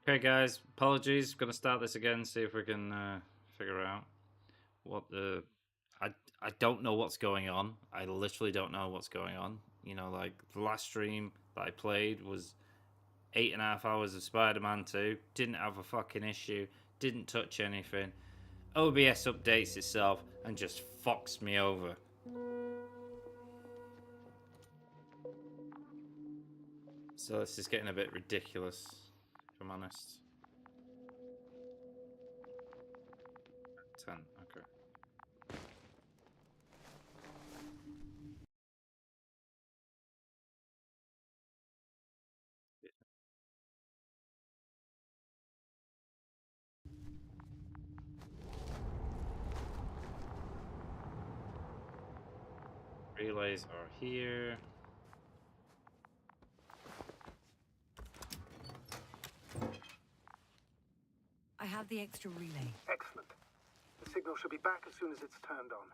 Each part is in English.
Okay, guys, apologies. Gonna start this again, see if we can figure out what the. I I don't know what's going on. I literally don't know what's going on. You know, like the last stream that I played was 8.5 hours of Spider-Man 2. Didn't have a fucking issue. Didn't touch anything. OBS updates itself and just fucks me over. So this is getting a bit ridiculous, if I'm honest. 10, okay. Relays are here. I have the extra relay. Excellent. The signal should be back as soon as it's turned on.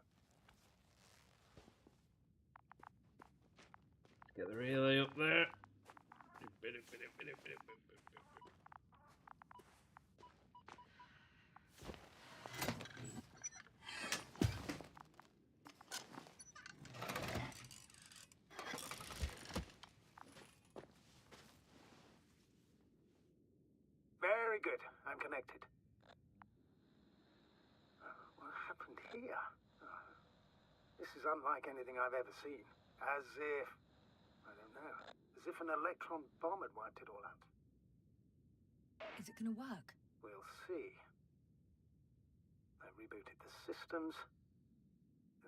Get the relay up there. Very good. I'm connected. What happened here? This is unlike anything I've ever seen. As if... I don't know. As if an electron bomb had wiped it all out. Is it gonna work? We'll see. I rebooted the systems.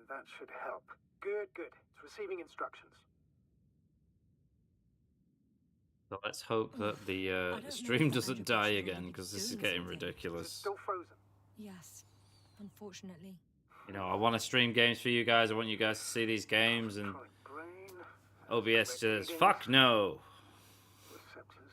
That should help. Good, good. It's receiving instructions. So let's hope that the stream doesn't die again, because this is getting ridiculous. Is it still frozen? Yes, unfortunately. You know, I want to stream games for you guys. I want you guys to see these games, and Brain. OBS says, fuck no. Receptors.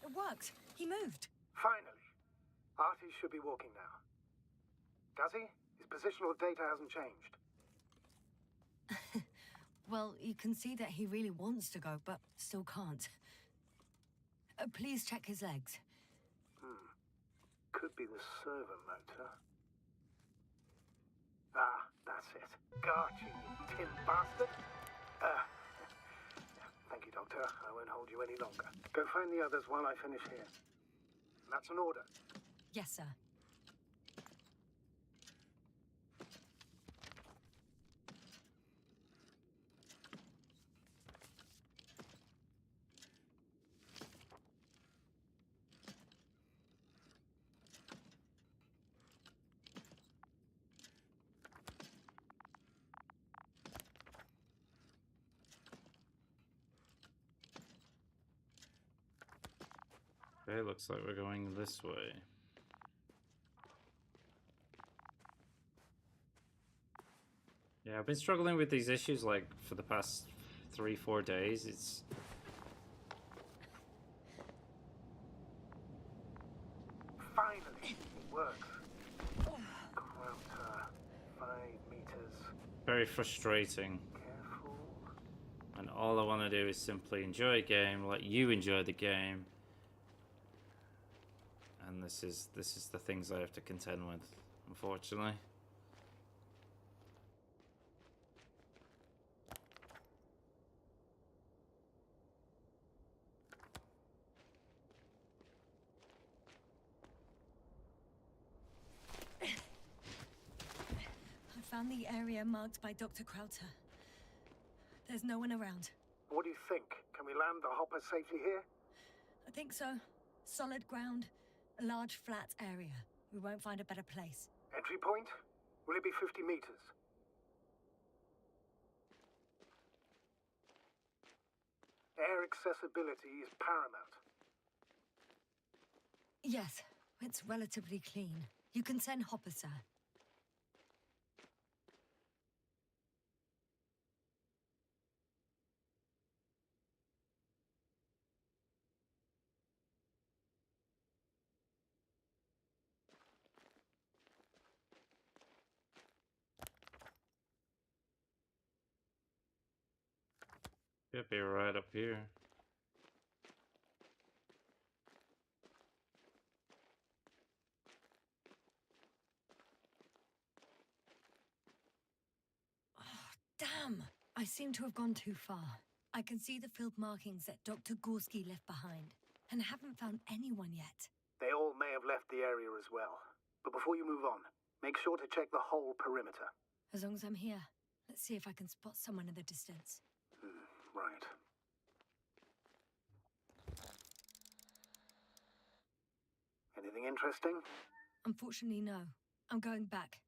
It worked. He moved. Finally. Artie should be walking now. Does he? His positional data hasn't changed. Well, you can see that he really wants to go, but still can't. Please check his legs. Could be the servo motor. Ah, that's it. Got you, you tin bastard. Thank you, Doctor. I won't hold you any longer. Go find the others while I finish here. That's an order. Yes, sir. Okay, looks like we're going this way. Yeah, I've been struggling with these issues like for the past 3-4 days. It's Finally, it works. Crowd 5 meters. very frustrating. Careful. And all I want to do is simply enjoy a game, let you enjoy the game. And this is the things I have to contend with, unfortunately. I found the area marked by Dr. Krauter. There's no one around. What do you think? Can we land the hopper safely here? I think so. Solid ground, a large flat area. We won't find a better place. Entry point? Will it be 50 meters? Air accessibility is paramount. Yes, it's relatively clean. You can send Hopper, sir. Should be right up here. Oh, damn! I seem to have gone too far. I can see the field markings that Dr. Gorski left behind, and haven't found anyone yet. They all may have left the area as well. But before you move on, make sure to check the whole perimeter. As long as I'm here, let's see if I can spot someone in the distance. Right. Anything interesting? Unfortunately, no. I'm going back.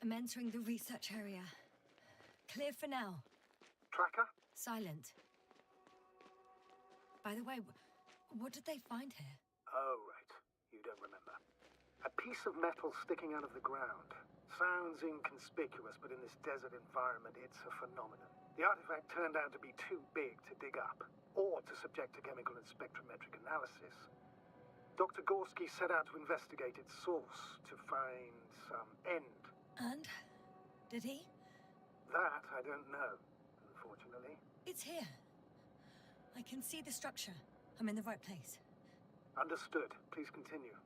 I'm entering the research area. Clear for now. Tracker? Silent. By the way, what did they find here? Oh, right. You don't remember. A piece of metal sticking out of the ground. Sounds inconspicuous, but in this desert environment, it's a phenomenon. The artifact turned out to be too big to dig up, or to subject to chemical and spectrometric analysis. Dr. Gorski set out to investigate its source, to find some end. And? Did he? That I don't know, unfortunately. It's here. I can see the structure. I'm in the right place. Understood. Please continue.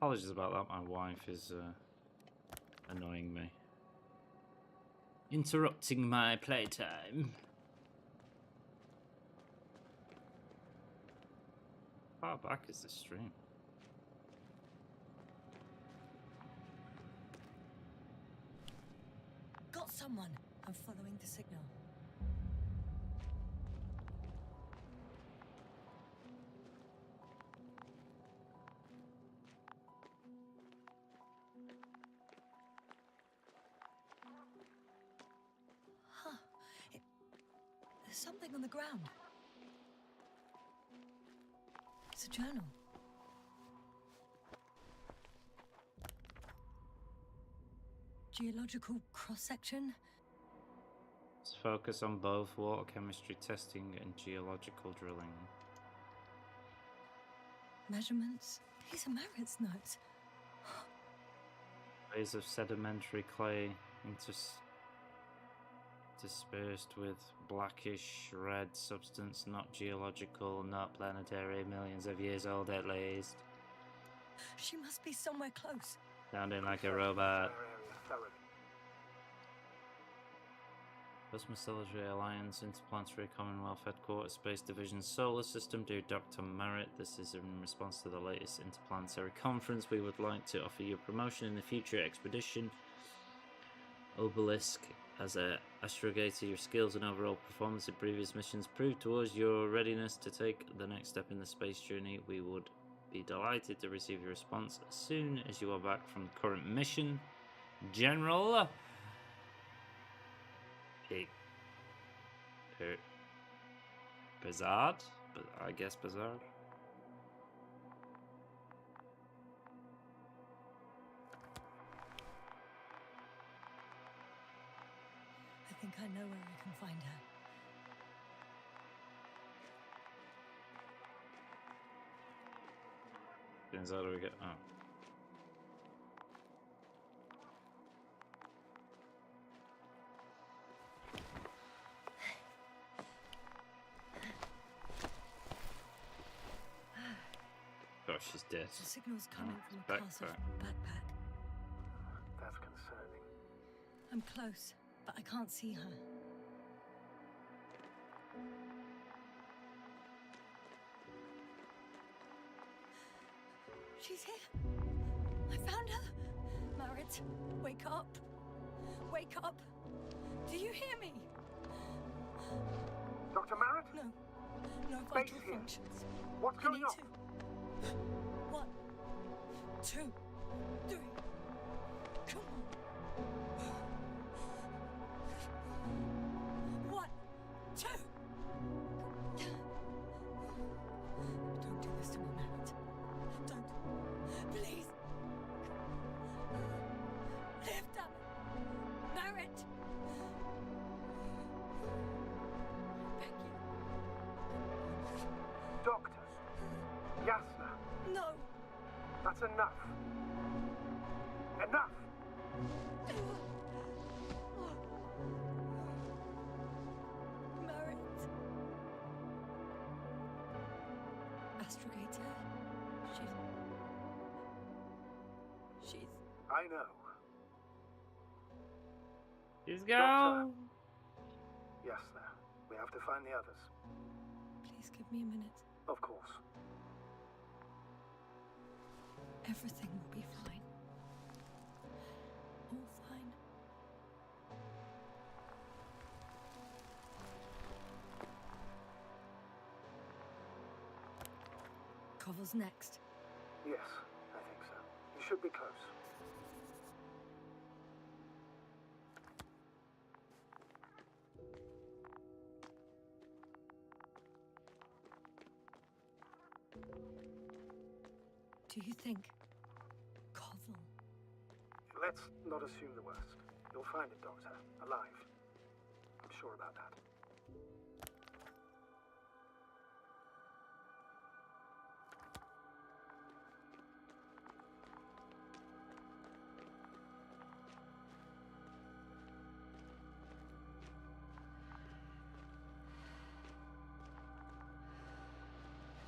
Apologies about that. My wife is annoying me, interrupting my playtime. How far back is this stream? Got someone. I'm following the signal. Huh. There's something on the ground. It's a journal. Geological cross-section? Let's focus on both water chemistry testing and geological drilling. Measurements? These are Marit's notes. Layers of sedimentary clay dispersed with blackish red substance, not geological, not planetary, millions of years old at least. She must be somewhere close. Sounding like a Research robot. the entire area thoroughly. Cosmology Alliance, Interplanetary Commonwealth Headquarters, Space Division, Solar System, dear Dr. Merritt. This is in response to the latest interplanetary conference. We would like to offer you a promotion in the future expedition. Obelisk, as a astrogator, your skills and overall performance in previous missions prove to us your readiness to take the next step in the space journey. We would be delighted to receive your response as soon as you are back from the current mission. General, It. Bizarre? But I guess bizarre. I think I know where I can find her. How do we get? Oh. Oh, she's dead. The signal's coming from a castle backpack. That's concerning. I'm close, but I can't see her. She's here. I found her. Marit, wake up. Wake up. Do you hear me? Dr. Marit? No. No Base vital here. functions. What's I going need on? to. 1, 2, 3. Come on. 1, 2. Don't do this to me, Marit. Don't. Please. Live, damn it. Marit. I beg you. Doctor. Yasna. No. That's enough. Enough! Marit. Astrogator. She's. I know. He's Doctor. gone. Yasna. We have to find the others. Please give me a minute. Of course. Everything will be fine. All fine. Koval's next. Yes, I think so. You should be close. Do you think Koval? Let's not assume the worst. You'll find it, Doctor. Alive. I'm sure about that.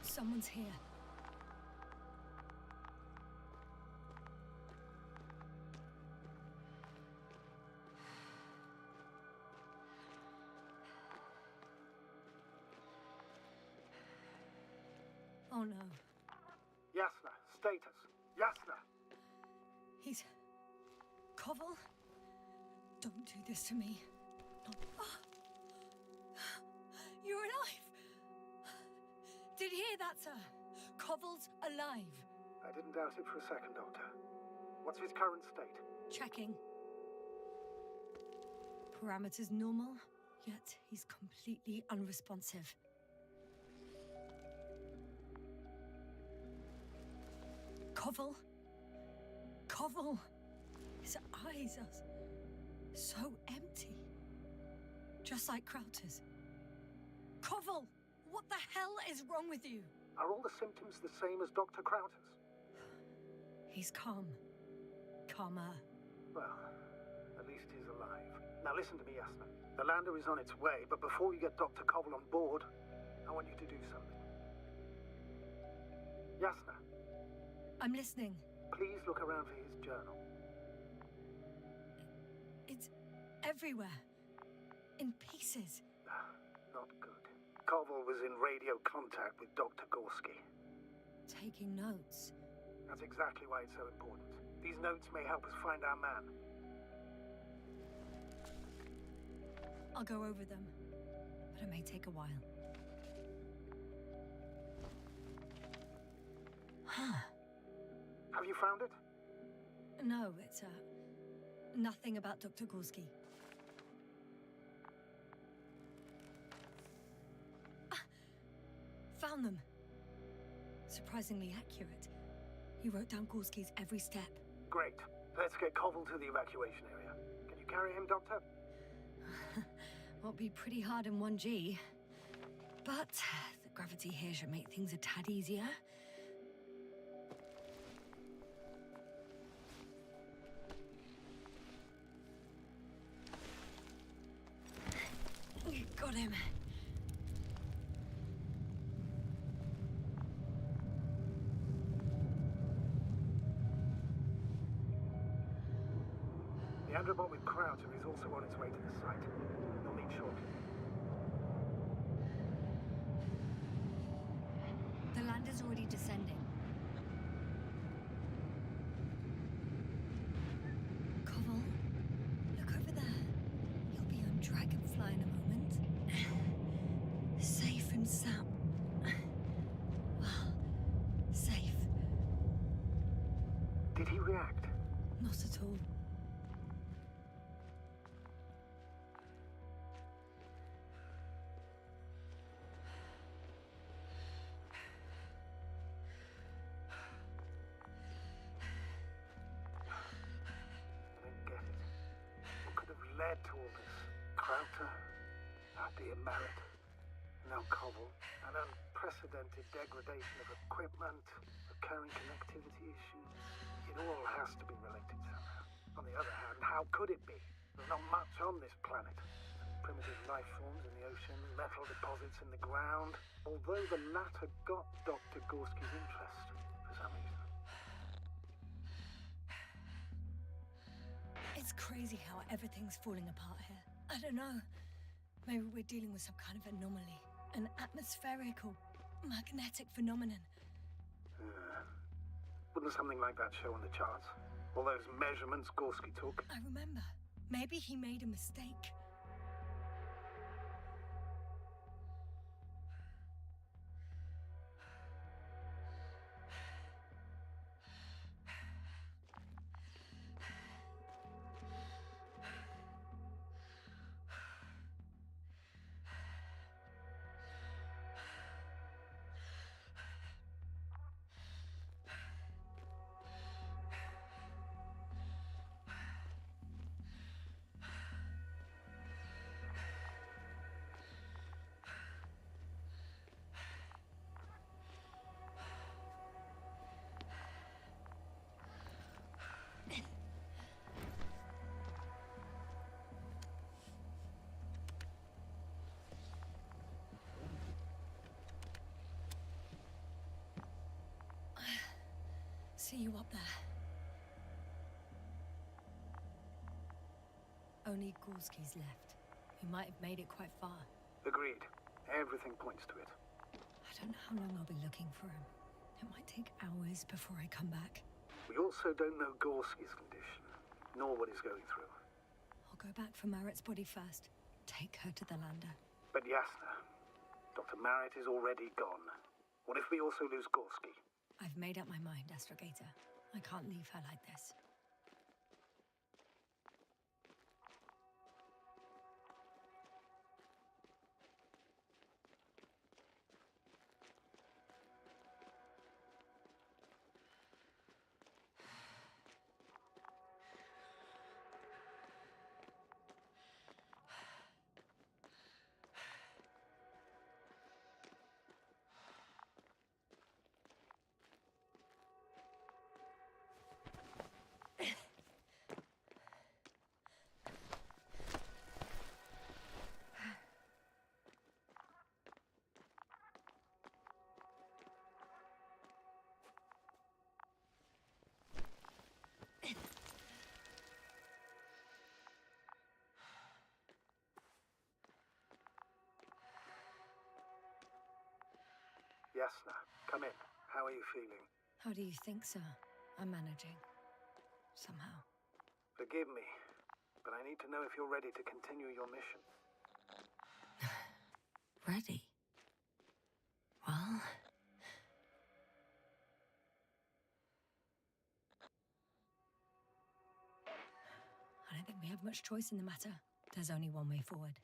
Someone's here. Oh no. Yasna, status. Yasna! He's... Koval? Don't do this to me. No. You're alive! Did you hear that, sir? Koval's alive. I didn't doubt it for a second, Doctor. What's his current state? Checking. Parameters normal, yet he's completely unresponsive. Koval? Koval! His eyes are so empty. Just like Krauter's. Koval! What the hell is wrong with you? Are all the symptoms the same as Dr. Krauter's? He's calm. Calmer. Well, at least he's alive. Now listen to me, Yasna. The lander is on its way, but before you get Dr. Koval on board, I want you to do something. Yasna, I'm listening. please look around for his journal. It's everywhere. In pieces. Not good. Koval was in radio contact with Dr. Gorski. Taking notes. That's exactly why it's so important. These notes may help us find our man. I'll go over them, but it may take a while. Have you found it? No, it's nothing about Dr. Gorski. Found them. Surprisingly accurate. You wrote down Gorski's every step. Great. Let's get Koval to the evacuation area. Can you carry him, Doctor? Won't be pretty hard in 1G. But the gravity here should make things a tad easier. Got him. The Androbot with Krauter is also on its way to the site. You'll meet shortly. The lander's already descending. Koval, look over there. You'll be on Dragonfly in a moment. Safe and sound. Well, safe. Did he react? Not at all. Led to all this. Krauter, our dear Merritt, now Koval, an unprecedented degradation of equipment, recurring connectivity issues. It all has to be related somehow. On the other hand, how could it be? There's not much on this planet. Primitive life forms in the ocean, metal deposits in the ground. Although the latter got Dr. Gorski's interest for some reason. It's crazy how everything's falling apart here. I don't know. Maybe we're dealing with some kind of anomaly. An atmospheric or magnetic phenomenon. Wouldn't something like that show on the charts? All those measurements Gorski took? I remember. Maybe he made a mistake. See you up there. Only Gorski's left. He might have made it quite far. Agreed. Everything points to it. I don't know how long I'll be looking for him. It might take hours before I come back. We also don't know Gorski's condition, nor what he's going through. I'll go back for Merritt's body first. Take her to the lander. But Yasna, Dr. Merritt is already gone. What if we also lose Gorski? I've made up my mind, Astrogator. I can't leave her like this. Yasna, come in. How are you feeling? How do you think, sir? I'm managing. Somehow. Forgive me, but I need to know if you're ready to continue your mission. Ready? Well... I don't think we have much choice in the matter. There's only one way forward.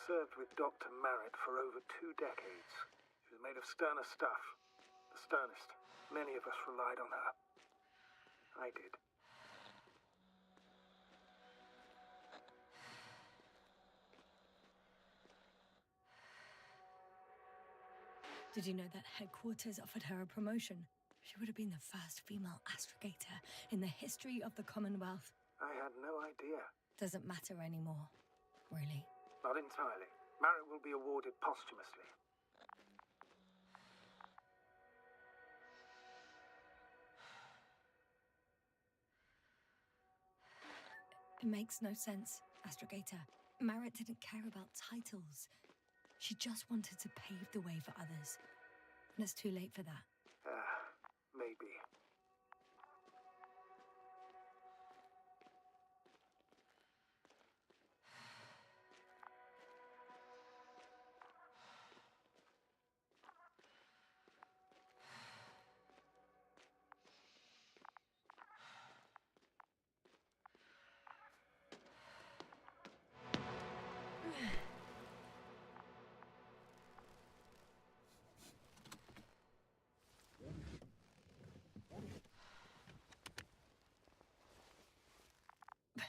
served with Dr. Merritt for over 2 decades. She was made of sterner stuff. The sternest. Many of us relied on her. I did. Did you know that headquarters offered her a promotion? She would have been the first female astrogator in the history of the Commonwealth. I had no idea. Doesn't matter anymore, really. Not entirely. Merritt will be awarded posthumously. It makes no sense, astrogator. Merritt didn't care about titles. She just wanted to pave the way for others. And it's too late for that. Maybe.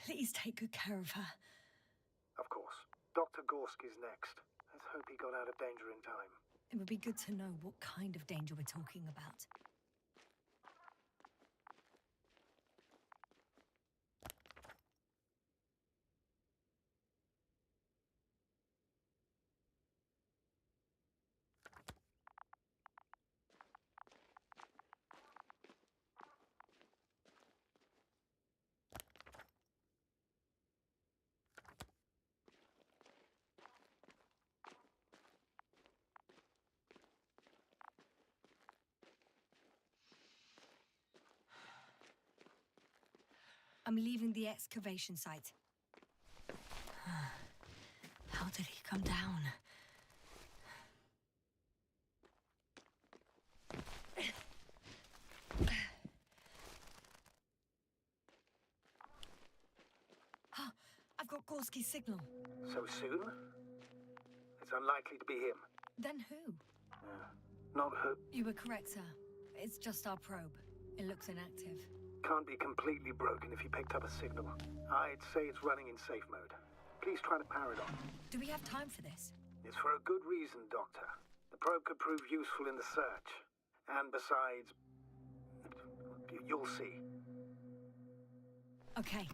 Please take good care of her. Of course. Dr. Gorski's next. Let's hope he got out of danger in time. It would be good to know what kind of danger we're talking about. I'm leaving the excavation site. How did he come down? I've got Gorski's signal. So soon? It's unlikely to be him. Then who? Not who. You were correct, sir. It's just our probe. It looks inactive. Can't be completely broken if you picked up a signal. I'd say it's running in safe mode. Please try to power it on. Do we have time for this? It's for a good reason, Doctor. The probe could prove useful in the search. And besides... you'll see. Okay.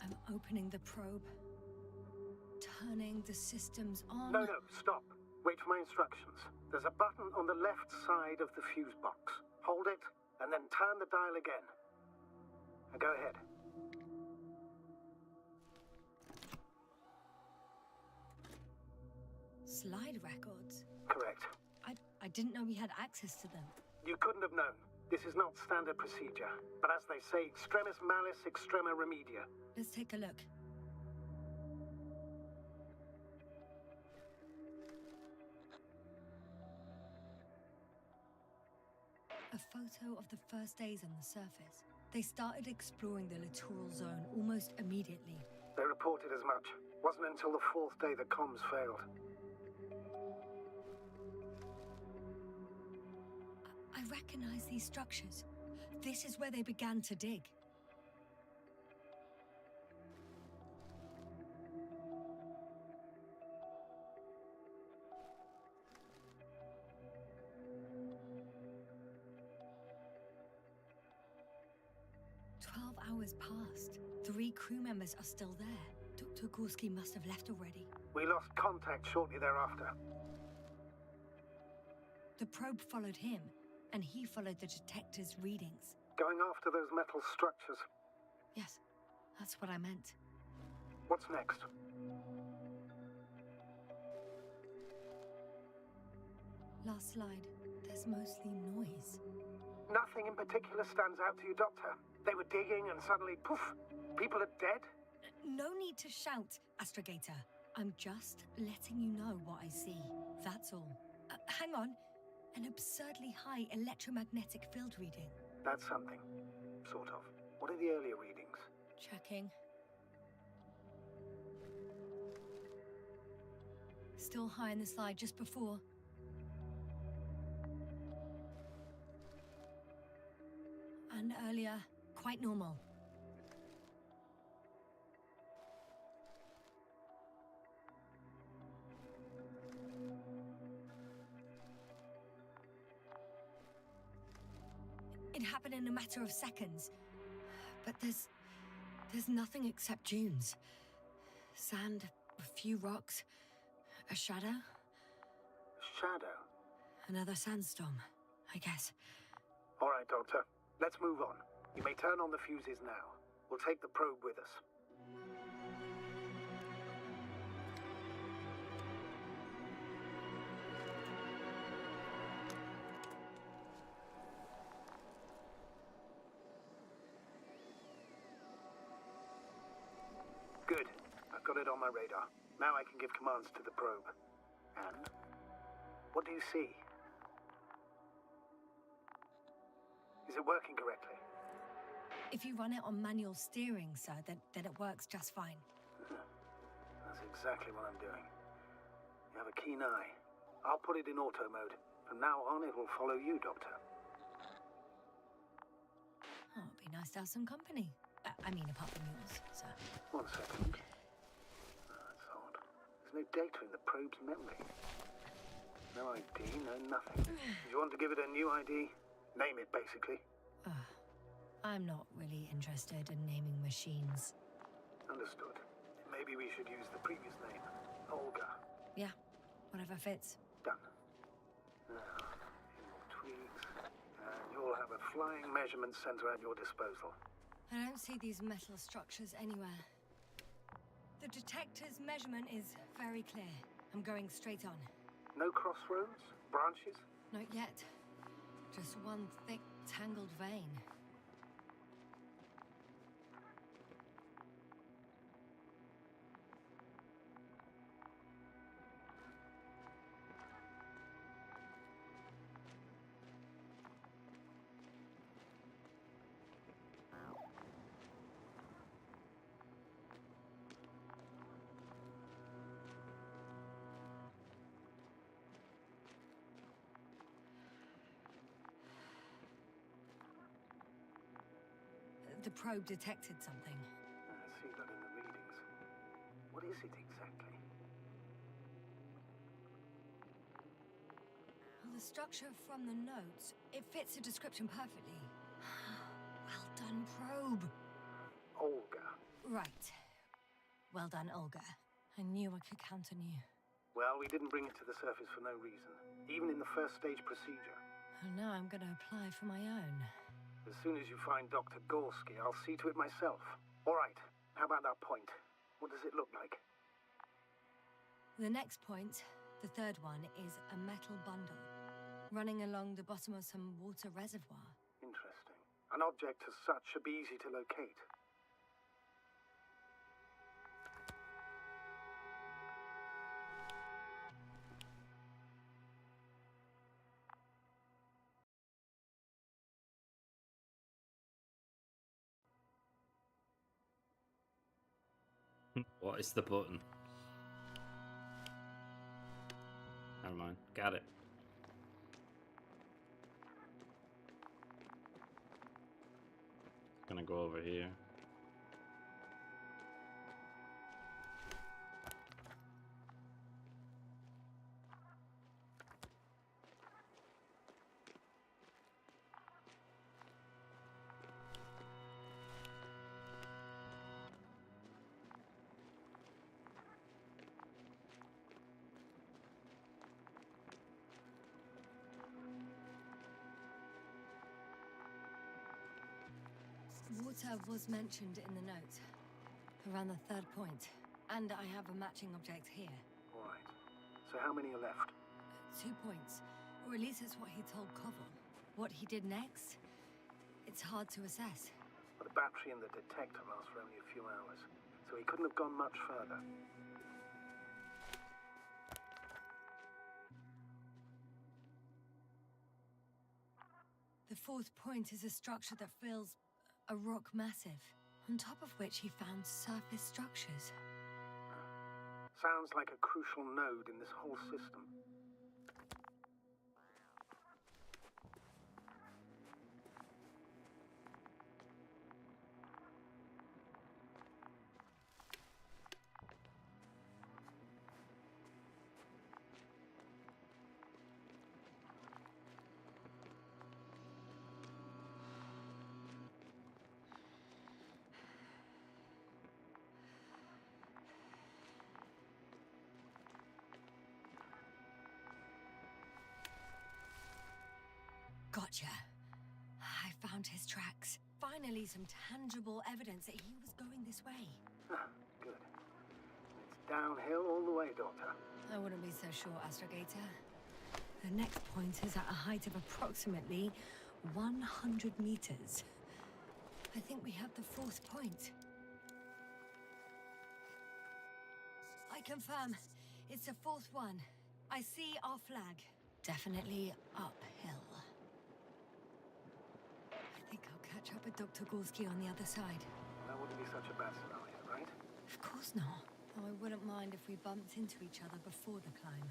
I'm opening the probe. Turning the systems on. No, stop. Wait for my instructions. There's a button on the left side of the fuse box. Hold it, and then turn the dial again. Now go ahead. Slide records? Correct. I didn't know we had access to them. You couldn't have known. This is not standard procedure. But as they say, extremis malice, extrema remedia. Let's take a look. A photo of the first days on the surface. They started exploring the littoral zone almost immediately. They reported as much. Wasn't until the 4th day that comms failed. I recognize these structures. This is where they began to dig. Hours passed. 3 crew members are still there. Dr. Gorski must have left already. We lost contact shortly thereafter. The probe followed him, and he followed the detector's readings. Going after those metal structures. Yes, that's what I meant. What's next? Last slide. There's mostly noise. Nothing in particular stands out to you, Doctor? They were digging and suddenly, poof, people are dead? No need to shout, astrogator. I'm just letting you know what I see. That's all. Hang on. An absurdly high electromagnetic field reading. That's something. Sort of. What are the earlier readings? Checking. Still high in the slide just before. And earlier, quite normal. It happened in a matter of seconds. But there's nothing except dunes. Sand, a few rocks, a shadow. Shadow? Another sandstorm, I guess. All right, Doctor. Let's move on. You may turn on the fuses now. We'll take the probe with us. Good. I've got it on my radar. Now I can give commands to the probe. And? What do you see? Is it working correctly? If you run it on manual steering, sir, then it works just fine. That's exactly what I'm doing. You have a keen eye. I'll put it in auto mode. From now on, it will follow you, Doctor. Oh, it'd be nice to have some company. I mean, apart from yours, sir. 1 second. That's odd. There's no data in the probe's memory. No ID, no nothing. Do you want to give it a new ID? Name it, basically. I'm not really interested in naming machines. Understood. Maybe we should use the previous name. Olga. Yeah, whatever fits. Done. Now, few more tweaks. And you'll have a flying measurement center at your disposal. I don't see these metal structures anywhere. The detector's measurement is very clear. I'm going straight on. No crossroads? Branches? Not yet. Just one thick, tangled vein. The probe detected something. I see that in the readings. What is it exactly? Well, the structure from the notes, it fits the description perfectly. Well done, probe. Olga. Right. Well done, Olga. I knew I could count on you. Well, we didn't bring it to the surface for no reason. Even in the first stage procedure. And now I'm going to apply for my own. As soon as you find Dr. Gorski, I'll see to it myself. All right. How about that point? What does it look like? The next point, the third one, is a metal bundle running along the bottom of some water reservoir. Interesting. An object as such should be easy to locate. What is the button? Never mind. Got it. Gonna go over here. Water was mentioned in the note, around the third point, and I have a matching object here. All right. So how many are left? 2 points, or at least that's what he told Koval. What he did next, it's hard to assess. Well, the battery in the detector lasts for only a few hours, so he couldn't have gone much further. The fourth point is a structure that fills a rock massive, on top of which he found surface structures. Sounds like a crucial node in this whole system. Gotcha. I found his tracks. Finally, some tangible evidence that he was going this way. Good. It's downhill all the way, Doctor. I wouldn't be so sure, Astrogator. The next point is at a height of approximately 100 meters. I think we have the fourth point. I confirm. It's the fourth one. I see our flag. Definitely uphill. I think I'll catch up with Dr. Gorski on the other side. That wouldn't be such a bad scenario, right? Of course not. Though I wouldn't mind if we bumped into each other before the climb.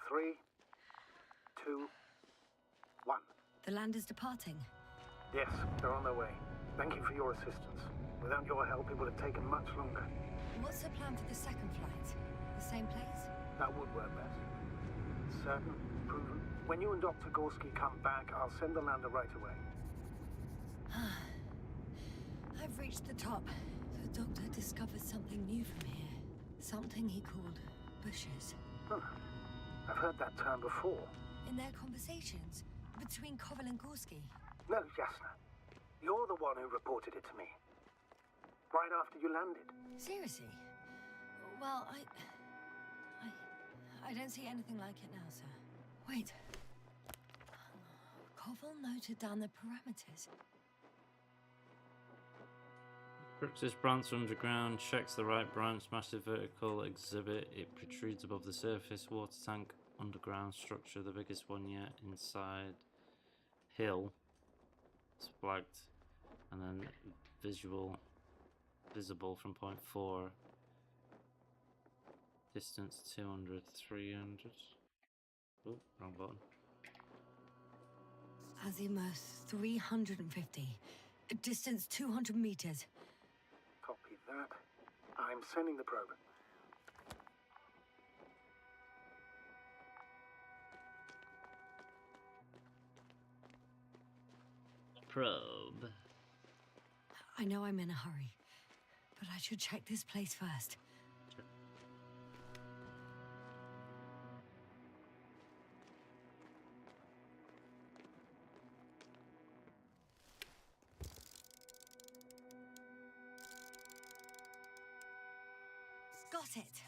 Three, two, one. The land is departing. Yes, they're on their way. Thank you for your assistance. Without your help, it would have taken much longer. What's the plan for the second flight? The same place? That would work best. Certain, proven. When you and Dr. Gorski come back, I'll send the lander right away. I've reached the top. The doctor discovered something new from here. Something he called bushes. Huh. I've heard that term before. In their conversations between Koval and Gorski. No, Jasna. You're the one who reported it to me. Right after you landed. Seriously? Well, I don't see anything like it now, sir. Wait. Koval noted down the parameters. This branch underground, checks the right branch, massive vertical exhibit. It protrudes above the surface. Water tank, underground structure, the biggest one yet. Inside, hill. It's flagged. And then visible from point 4. Distance 200, 300. Oh, wrong button. Azimuth 350. Distance 200 meters. Copy that. I'm sending the probe. Probe. I know I'm in a hurry, but I should check this place first. Got it.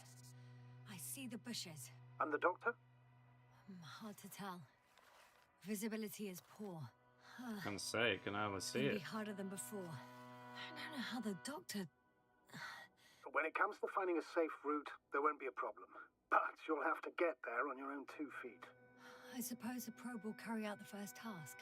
I see the bushes. And the doctor? Hard to tell. Visibility is poor. I can say, can hardly see It'll it. be harder than before. I don't know how the doctor... When it comes to finding a safe route, there won't be a problem. But you'll have to get there on your own 2 feet. I suppose the probe will carry out the first task.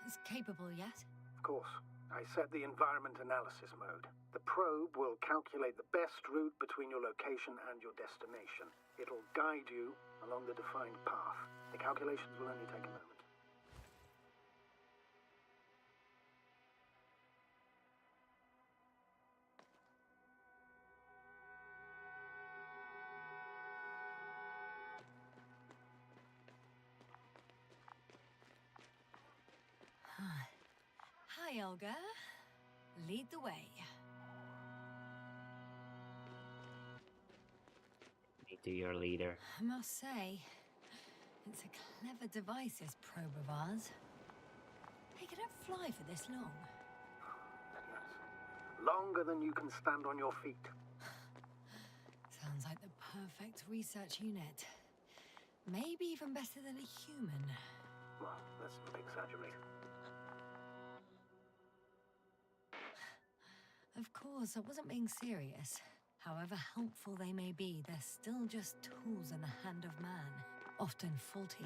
It's capable yet? Of course. I set the environment analysis mode. The probe will calculate the best route between your location and your destination. It'll guide you along the defined path. The calculations will only take a moment. Hi, Olga. Lead the way. Me to your leader. I must say, it's a clever device, this probe of ours. Hey, can it fly for this long? Yes. Longer than you can stand on your feet. Sounds like the perfect research unit. Maybe even better than a human. Well, let's not exaggerate. Of course, I wasn't being serious. However helpful they may be, they're still just tools in the hand of man, often faulty.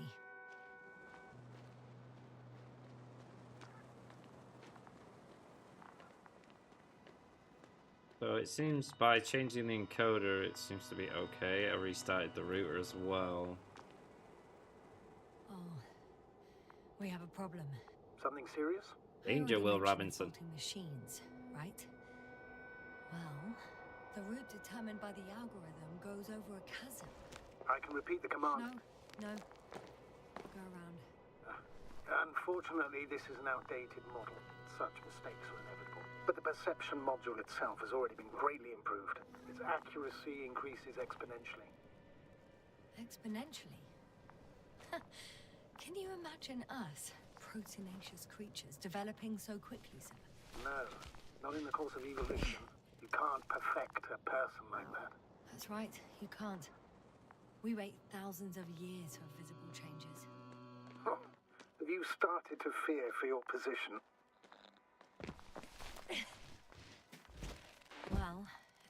So it seems by changing the encoder, it seems to be okay. I restarted the router as well. Oh, we have a problem. Something serious? Danger, I already Will mentioned Robinson. faulty machines, right? Well, the route determined by the algorithm goes over a chasm. I can repeat the command. No. Go around. Unfortunately, this is an outdated model. Such mistakes are inevitable. But the perception module itself has already been greatly improved. Its accuracy increases exponentially. Exponentially? Can you imagine us, proteinaceous creatures, developing so quickly, sir? No, not in the course of evolution. You can't perfect a person like that. That's right, you can't. We wait thousands of years for visible changes. Have you started to fear for your position? Well,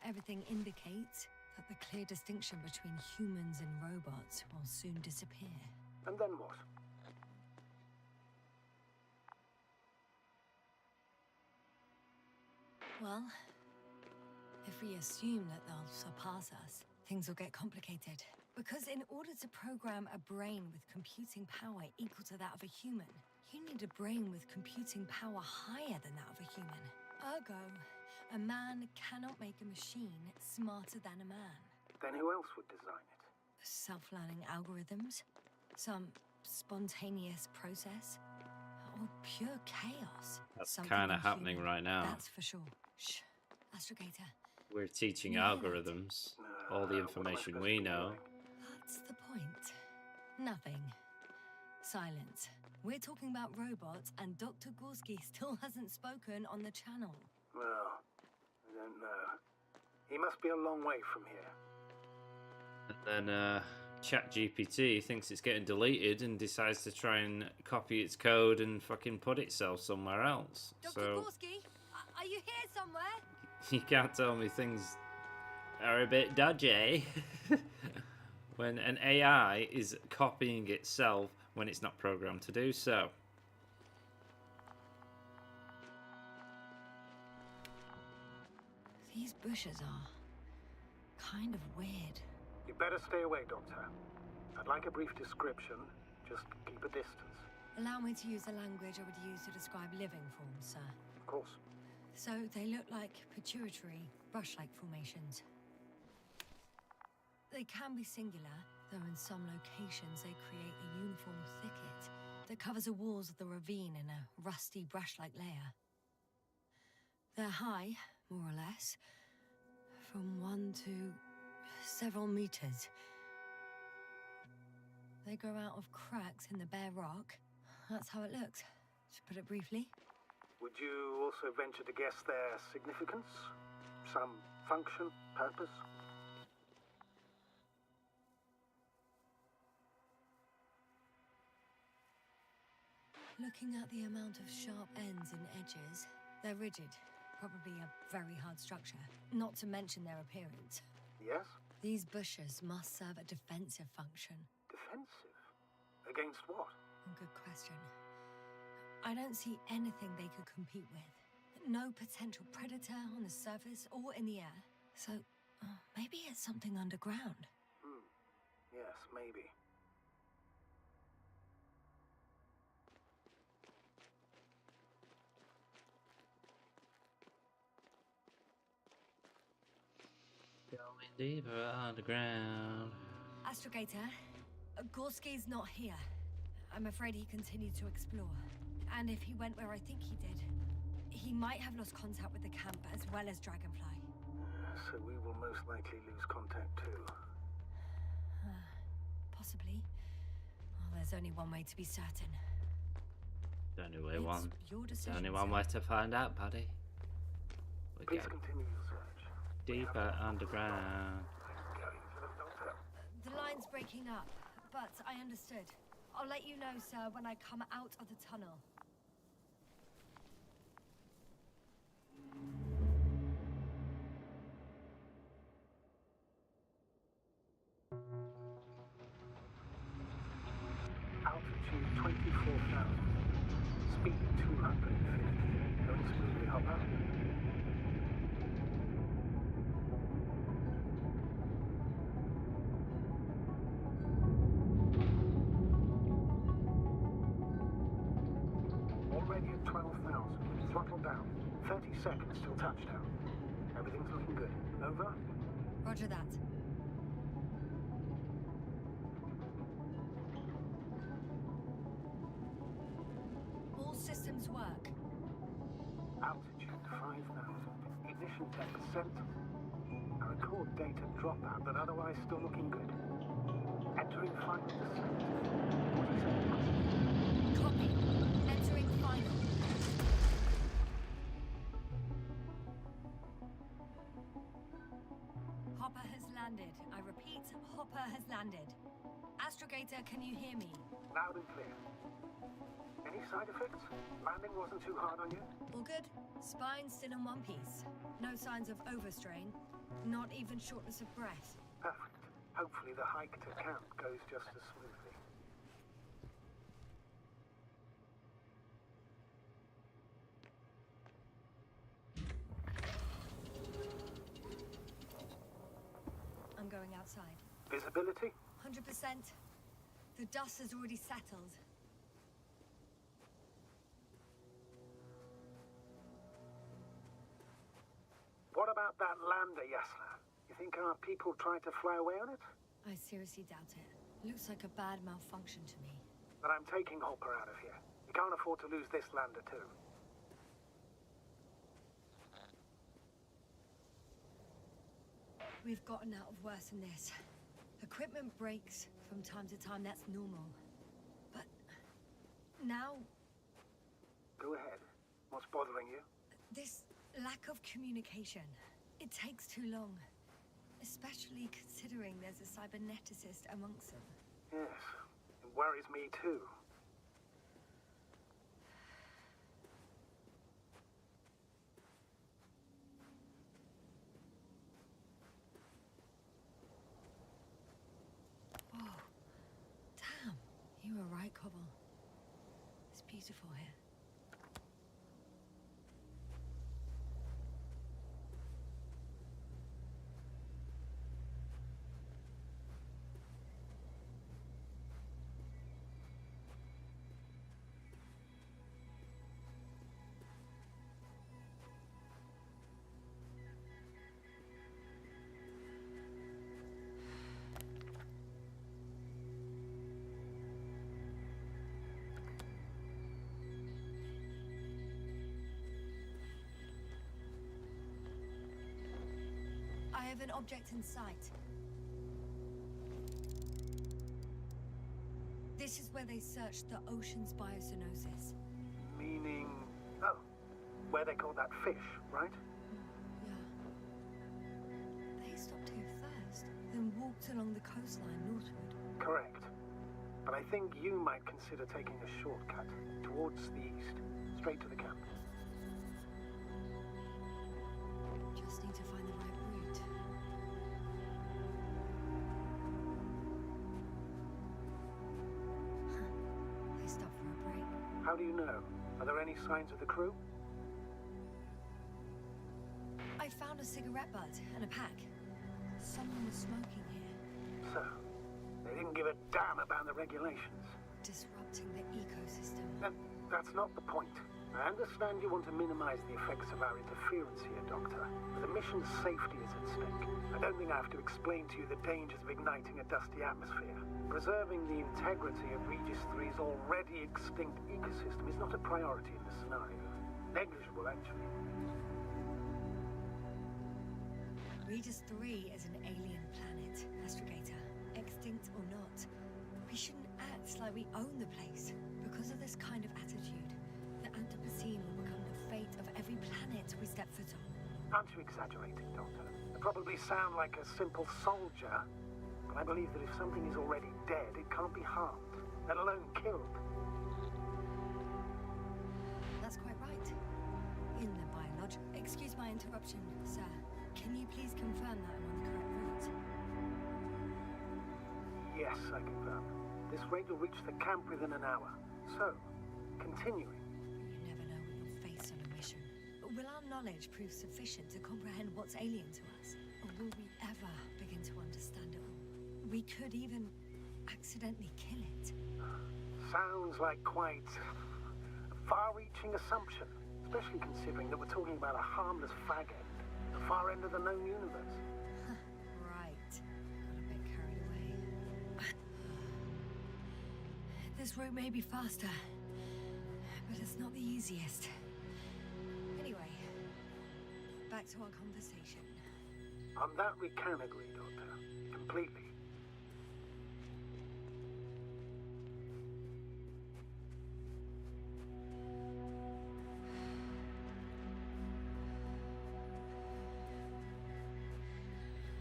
everything indicates that the clear distinction between humans and robots will soon disappear. And then what? Well, if we assume that they'll surpass us, things will get complicated. Because in order to program a brain with computing power equal to that of a human, you need a brain with computing power higher than that of a human. Ergo, a man cannot make a machine smarter than a man. Then who else would design it? Self-learning algorithms? Some spontaneous process? Or pure chaos? That's Something kind of happening inhuman, right now. That's for sure. Shh. Astrogator. We're teaching Yeah. algorithms all the information we know. What's the point? Nothing. Silence. We're talking about robots, and Dr. Gorski still hasn't spoken on the channel. Well, I don't know. He must be a long way from here. And then ChatGPT thinks it's getting deleted and decides to try and copy its code and fucking put itself somewhere else. Dr. So Gorski, are you here somewhere? you can't tell me things are a bit dodgy when an AI is copying itself when it's not programmed to do so. These bushes are kind of weird. You better stay away, Doctor. I'd like a brief description. Just keep a distance. Allow me to use the language I would use to describe living forms, sir. Of course. So they look like pituitary, brush-like formations. They can be singular, though in some locations they create a uniform thicket that covers the walls of the ravine in a rusty brush-like layer. They're high, more or less, from 1 to several meters. They grow out of cracks in the bare rock. That's how it looks, to put it briefly. Would you also venture to guess their significance? Some function, purpose? Looking at the amount of sharp ends and edges, they're rigid. Probably a very hard structure. Not to mention their appearance. Yes? These bushes must serve a defensive function. Defensive? Against what? Good question. I don't see anything they could compete with. No potential predator on the surface or in the air. So, maybe it's something underground. Yes, maybe. Going deeper underground. Astrogator, Gorski's not here. I'm afraid he continued to explore. And if he went where I think he did, He might have lost contact with the camp as well as Dragonfly. So we will most likely lose contact too. Possibly. Well, there's only one way to be certain. The only way It's your decision, The only one sir. way to find out, buddy. We Please go continue your search. deeper underground. Going for the doctor. The line's breaking up, but I understood. I'll let you know, sir, when I come out of the tunnel. Altitude 24,000. Speed 250. Going smoothly, Hopper. Already at 12,000. Throttle down. 30 seconds till touchdown. Everything's looking good. Over? Roger that. All systems work. Altitude 5,000. Ignition 10%. I record data dropout, but otherwise still looking good. Entering final descent. 40 seconds. Copy. Entering final. Hopper has landed. I repeat, Hopper has landed. Astrogator, can you hear me? Loud and clear. Any side effects? Landing wasn't too hard on you? All good? Spine still in one piece. No signs of overstrain. Not even shortness of breath. Perfect. Hopefully the hike to camp goes just as smoothly. I'm going outside. Visibility? 100%. The dust has already settled. What about that lander, Yasna? You think our people tried to fly away on it? I seriously doubt it. Looks like a bad malfunction to me. But I'm taking Hopper out of here. We can't afford to lose this lander too. We've gotten out of worse than this. Equipment breaks from time to time, that's normal. But now, Go ahead. What's bothering you? this lack of communication. It takes too long. Especially considering there's a cyberneticist amongst them. Yes. It worries me too. Oh, damn. You were right, Cobble. It's beautiful here. I have an object in sight. This is where they searched the ocean's biocenosis. Meaning... Oh. Where they caught that fish, right? Yeah. They stopped here first, then walked along the coastline northward. Correct. But I think you might consider taking a shortcut towards the east, straight to the camp. Just need to find the right route. They stopped for a break. How do you know? Are there any signs of the crew? I found a cigarette butt and a pack. Someone was smoking here, So, they didn't give a damn about the regulations. disrupting the ecosystem. That's not the point. I understand you want to minimize the effects of our interference here, Doctor, but the mission's safety is at stake. I don't think I have to explain to you the dangers of igniting a dusty atmosphere. Preserving the integrity of Regis 3's already extinct ecosystem is not a priority in this scenario. Negligible, actually. Regis 3 is an alien planet, Astrogator. Extinct or not. We shouldn't act like we own the place. Because of this kind of attitude, the Anthropocene will become the fate of every planet we step foot on. Aren't you exaggerating, Doctor? I probably sound like a simple soldier, but I believe that if something is already dead, it can't be harmed, let alone killed. That's quite right. In the biologic... Excuse my interruption, sir. Can you please confirm that I'm on the correct route? Yes, I confirm. This rate will reach the camp within an hour. So, continuing. You never know what you'll face on a mission. Will our knowledge prove sufficient to comprehend what's alien to us? Or will we ever begin to understand it all? We could even accidentally kill it. Sounds like quite a far-reaching assumption, especially considering that we're talking about a harmless fag end, the far end of the known universe. Right. Got a bit carried away. This route may be faster, but it's not the easiest. Anyway, back to our conversation. On that we can agree, Doctor. Completely.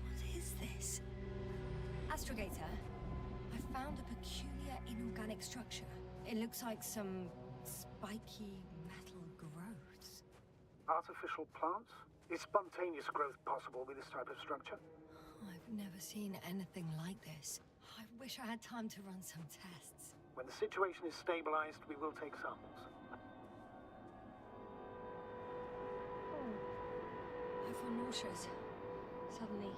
What is this? Astrogator, I found a peculiar inorganic structure. It looks like some spiky metal growths. Artificial plants? Is spontaneous growth possible with this type of structure? I've never seen anything like this. I wish I had time to run some tests. When the situation is stabilized, we will take samples. I feel nauseous. Suddenly.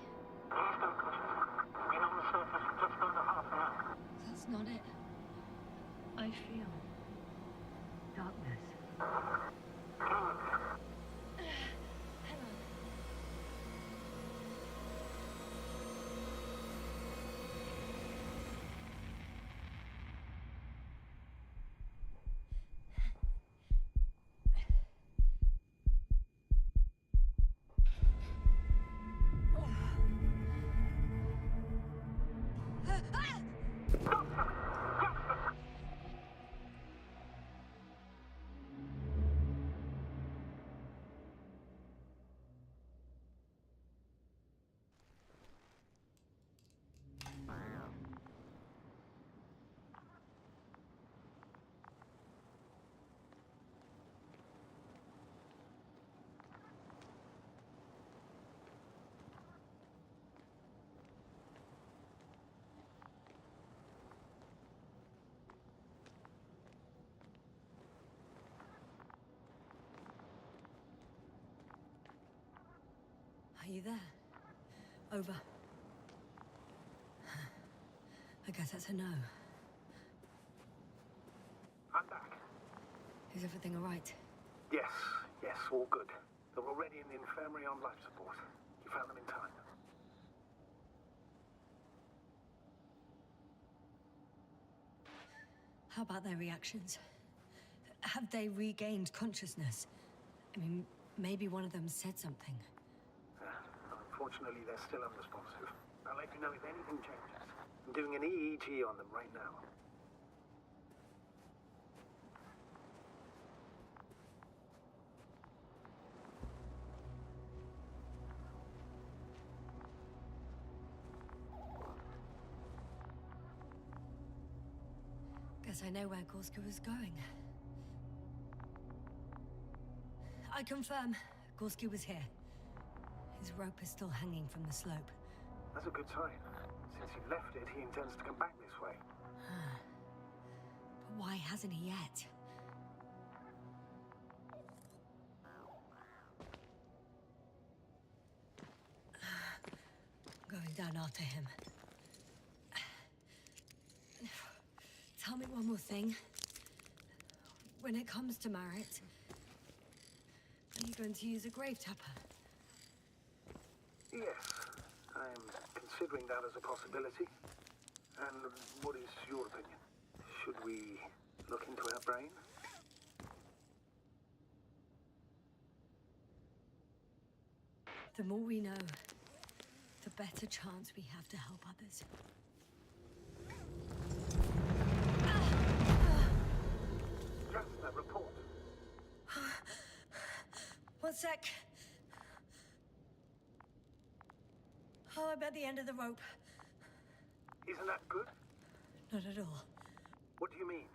Please don't continue. Been on the surface for just under half an hour. That's not it. I feel darkness. Good. Hang on. Are you there? Over. I guess that's a no. I'm back. Is everything all right? Yes, all good. They're already in the infirmary on life support. You found them in time. How about their reactions? Have they regained consciousness? I mean, maybe one of them said something. Unfortunately, they're still unresponsive. I'll let you know if anything changes. I'm doing an EEG on them right now. Guess I know where Gorska was going. I confirm, Gorski was here. His rope is still hanging from the slope. That's a good sign. Since he left it, he intends to come back this way. But why hasn't he yet? Going down after him. Tell me one more thing. When it comes to Marit, are you going to use a grave tapper? Yes, I'm considering that as a possibility. And what is your opinion? Should we look into her brain? The more we know, the better chance we have to help others. Jasna, report. One sec. Oh, I'm at the end of the rope. Isn't that good? Not at all. What do you mean?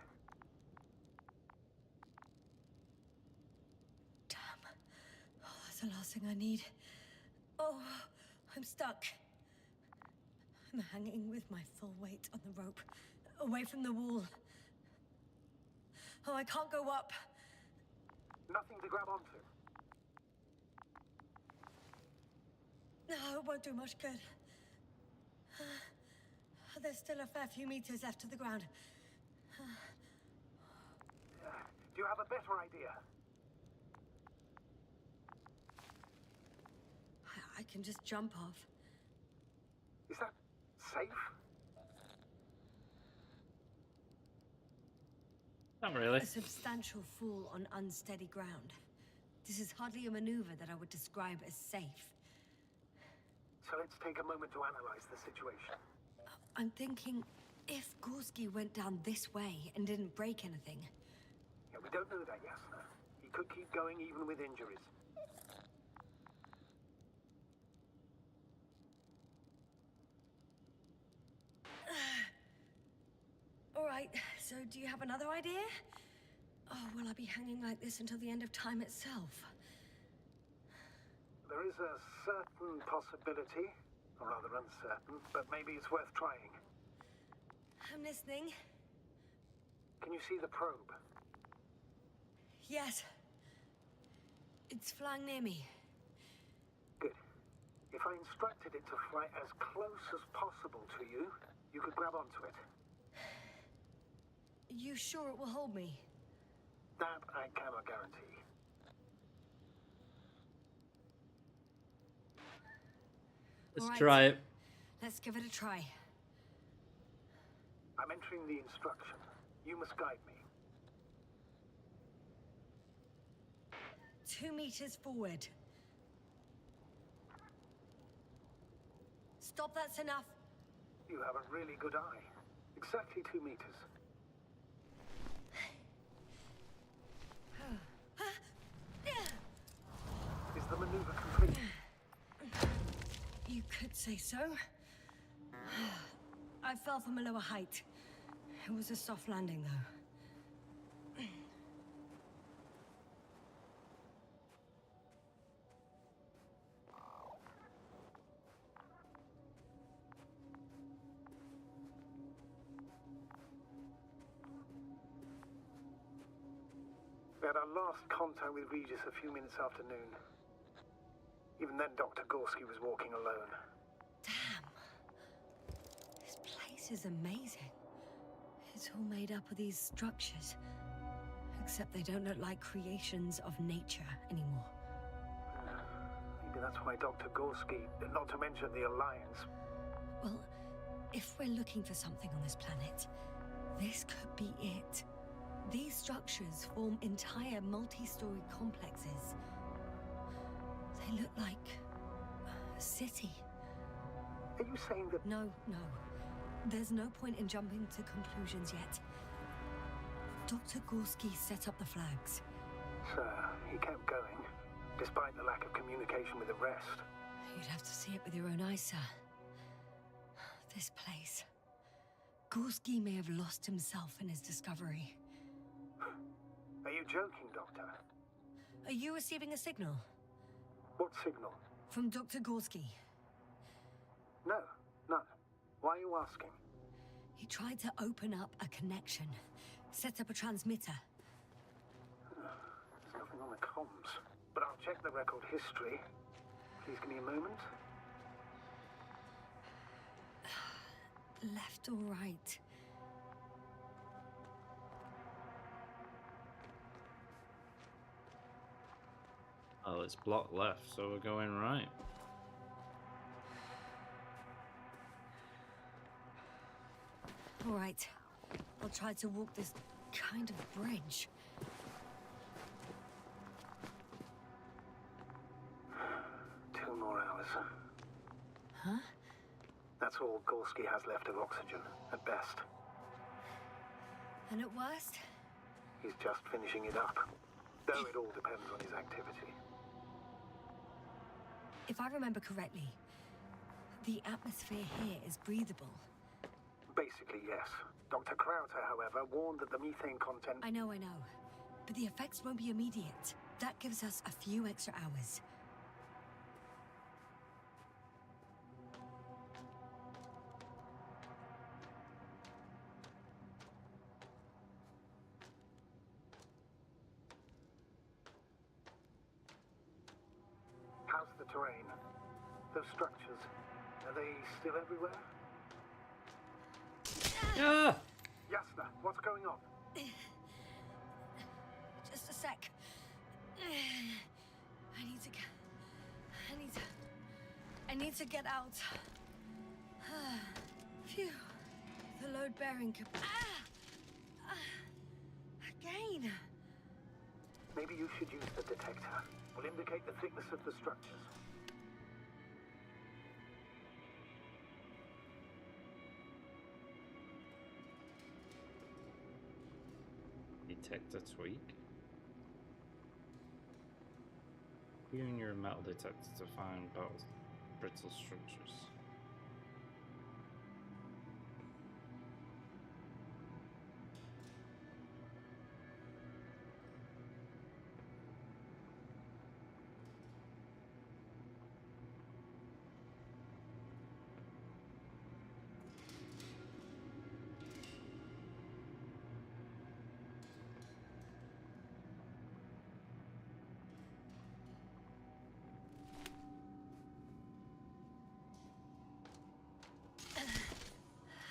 Damn. Oh, that's the last thing I need. Oh, I'm stuck. I'm hanging with my full weight on the rope, away from the wall. Oh, I can't go up. Nothing to grab onto. No, it won't do much good. There's still a fair few meters left to the ground. Do you have a better idea? I can just jump off. Is that safe? Not really. A substantial fall on unsteady ground. This is hardly a maneuver that I would describe as safe. So let's take a moment to analyze the situation. I'm thinking, if Gorski went down this way and didn't break anything... Yeah, we don't know that, Jasna. He could keep going even with injuries. All right, so do you have another idea? Oh, will I be hanging like this until the end of time itself? There is a certain possibility, or rather uncertain, but maybe it's worth trying. I'm listening. Can you see the probe? Yes. It's flying near me. Good. If I instructed it to fly as close as possible to you, you could grab onto it. You sure it will hold me? That I cannot guarantee. Let's All right. try it. Let's give it a try. I'm entering the instruction. You must guide me. 2 meters forward. Stop, that's enough. You have a really good eye. Exactly 2 meters. Is the maneuver complete? You could say so. I fell from a lower height. It was a soft landing, though. We had our last contact with Regis a few minutes after noon. Even then, Dr. Gorski was walking alone. Damn. This place is amazing. It's all made up of these structures. Except they don't look like creations of nature anymore. Maybe that's why Dr. Gorski, not to mention the Alliance... Well, if we're looking for something on this planet, this could be it. These structures form entire multi-story complexes. They look like a city. Are you saying that... No. There's no point in jumping to conclusions yet. Dr. Gorski set up the flags. Sir, he kept going, despite the lack of communication with the rest. You'd have to see it with your own eyes, sir. This place. Gorski may have lost himself in his discovery. Are you joking, Doctor? Are you receiving a signal? What signal? From Dr. Gorski. No, none. Why are you asking? He tried to open up a connection, set up a transmitter. There's nothing on the comms, but I'll check the record history. Please give me a moment. Left or right? Oh, it's block left, so we're going right. All right. I'll try to walk this kind of bridge. Two more all Gorski has left of oxygen, at best. And at worst? He's just finishing it up. Though it all depends on his activity. If I remember correctly, the atmosphere here is breathable. Basically, yes. Dr. Krauter, however, warned that the methane content... I know. But the effects won't be immediate. That gives us a few extra hours. How's the terrain? Those structures, are they still everywhere? Ah! Yasna, what's going on? Just a sec. I need to get out. Phew. The load bearing again. Maybe you should use the detector. Will indicate the thickness of the structures. Detector tweak. Using your metal detector to find brittle structures.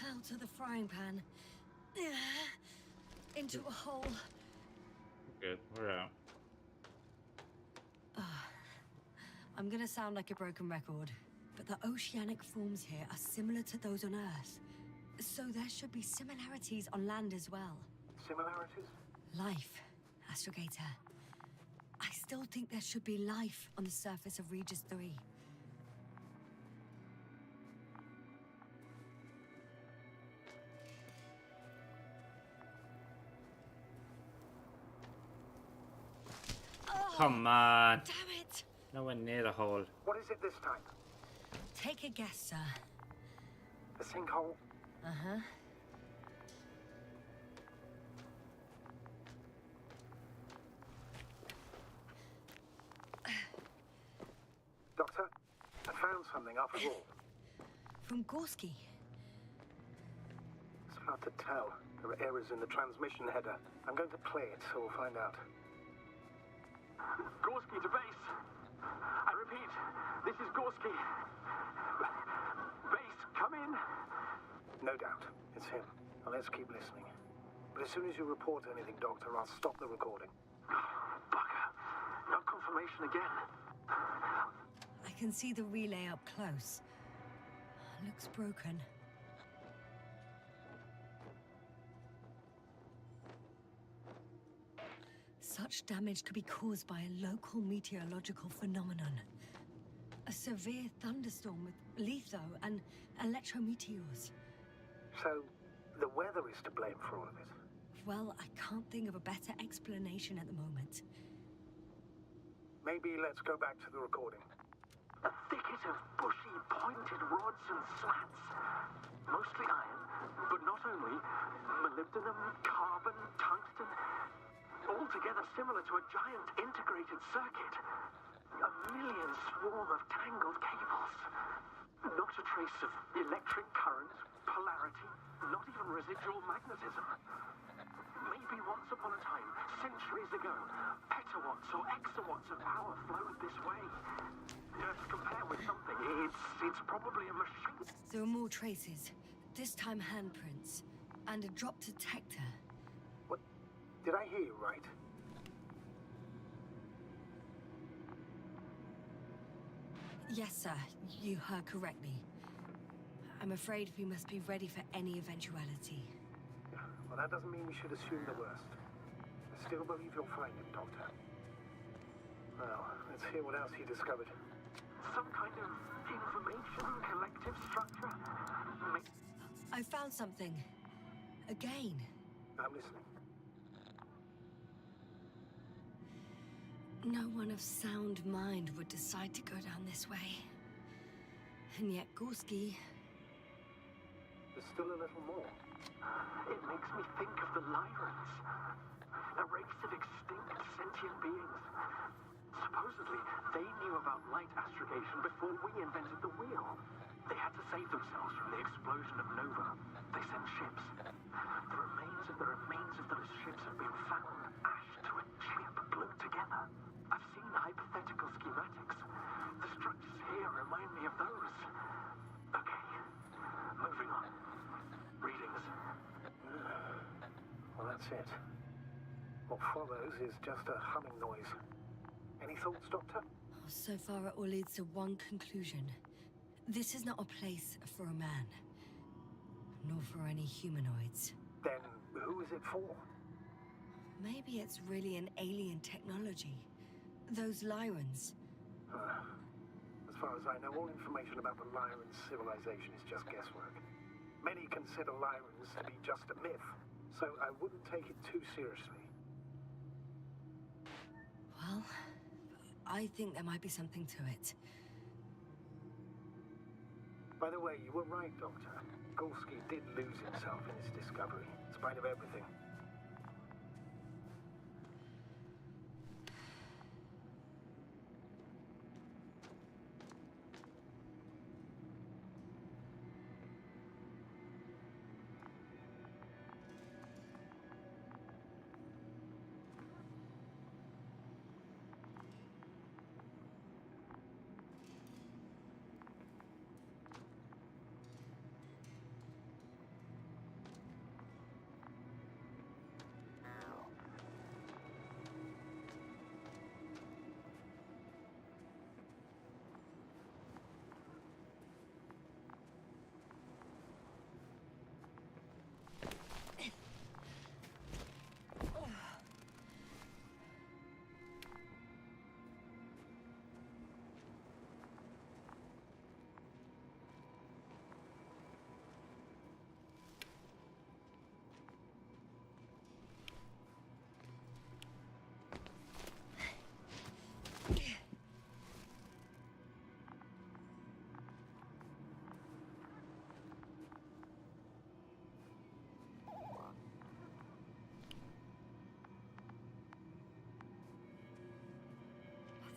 Out of the frying pan. Into a hole. Good, we're out. I'm gonna sound like a broken record, but the oceanic forms here are similar to those on Earth. So there should be similarities on land as well. Similarities? Life, Astrogator. I still think there should be life on the surface of Regis 3. Come on. Damn it! Nowhere near the hole. What is it this time? Take a guess, sir. A sinkhole? Uh-huh. Doctor, I found something after all. From Gorski. It's hard to tell. There are errors in the transmission header. I'm going to play it, so we'll find out. Gorski to base. I repeat, this is Gorski. Base, come in. No doubt. It's him. Now let's keep listening. But as soon as you report anything, Doctor, I'll stop the recording. Bugger. No confirmation again. I can see the relay up close. Looks broken. Such damage could be caused by a local meteorological phenomenon. A severe thunderstorm with litho and electrometeors. So, the weather is to blame for all of it. Well, I can't think of a better explanation at the moment. Maybe let's go back to the recording. A thicket of bushy, pointed rods and slats. Mostly iron, but not only. Molybdenum, carbon, tungsten. Altogether similar to a giant integrated circuit. A million swarm of tangled cables. Not a trace of electric current, polarity, not even residual magnetism. Maybe once upon a time, centuries ago, petawatts or exawatts of power flowed this way. To compare with something, it's probably a machine. There are more traces. This time handprints. And a drop detector. What? Did I hear you right? Yes, sir. You heard correctly. I'm afraid we must be ready for any eventuality. Well, that doesn't mean we should assume the worst. I still believe you'll find him, Doctor. Well, let's hear what else he discovered. Some kind of information collective structure? I found something. Again. I'm listening. No one of sound mind would decide to go down this way. And yet Gorski... There's still a little more. It makes me think of the Lyrans. A race of extinct sentient beings. Supposedly, they knew about light astrogation before we invented the wheel. They had to save themselves from the explosion of Nova. They sent ships. The remains of those ships have been found, ash to a chip, glued together. I've seen hypothetical schematics. The structures here remind me of those. Okay, moving on. Readings. Well, that's it. What follows is just a humming noise. Any thoughts, Doctor? So far it all leads to one conclusion. This is not a place for a man. Nor for any humanoids. Then who is it for? Maybe it's really an alien technology. Those Lyrans. As far as I know, all information about the Lyran civilization is just guesswork. Many consider Lyrans to be just a myth, so I wouldn't take it too seriously. Well, I think there might be something to it. By the way, you were right, Doctor. Gorski did lose himself in his discovery, in spite of everything.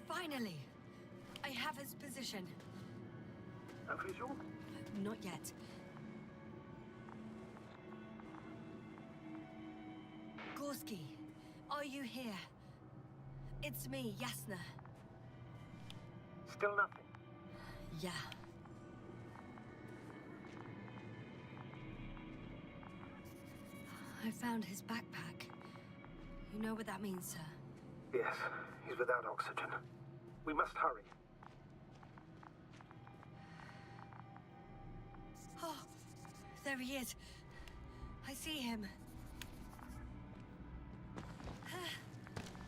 Finally! I have his position. A visual? Not yet. Gorski, are you here? It's me, Yasna. Still nothing. Yeah. I found his backpack. You know what that means, sir? Yes, he's without oxygen. We must hurry. Oh, there he is. I see him.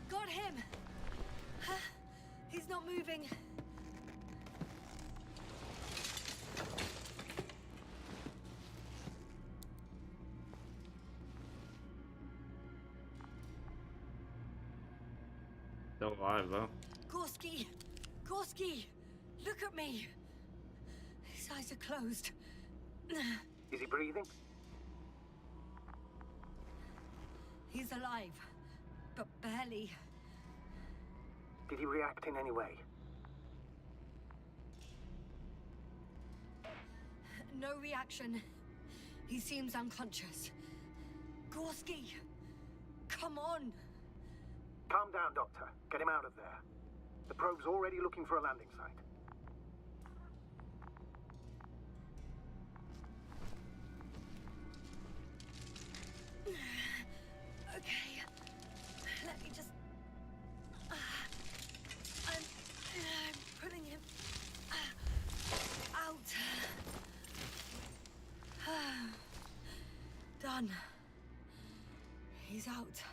Got him! He's not moving. Still alive though. Gorski! Gorski! Look at me! His eyes are closed. Is he breathing? He's alive, but barely. Did he react in any way? No reaction. He seems unconscious. Gorski! Come on! Calm down, Doctor. Get him out of there. The probe's already looking for a landing site. Okay. Let me just... I'm putting him... out. Done. He's out.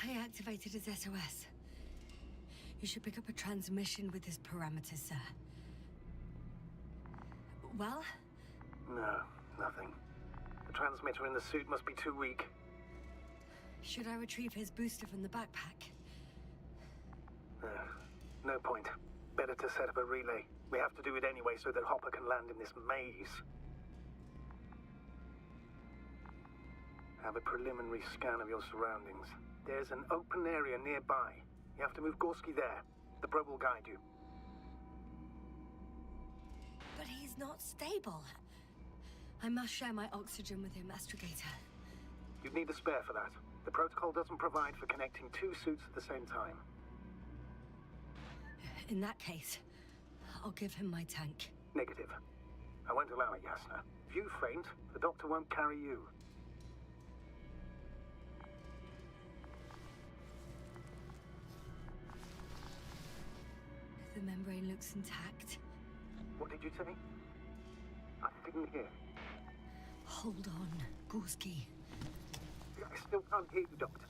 I activated his SOS. You should pick up a transmission with his parameters, sir. Well? No, nothing. The transmitter in the suit must be too weak. Should I retrieve his booster from the backpack? No point. Better to set up a relay. We have to do it anyway so that Hopper can land in this maze. Have a preliminary scan of your surroundings. There's an open area nearby. You have to move Gorski there. The probe will guide you. But he's not stable. I must share my oxygen with him, Astrogator. You'd need a spare for that. The protocol doesn't provide for connecting two suits at the same time. In that case, I'll give him my tank. Negative. I won't allow it, Yasna. If you faint, the doctor won't carry you. The membrane looks intact. What did you say? I didn't hear. Hold on, Gorski. I still can't hear you, Doctor.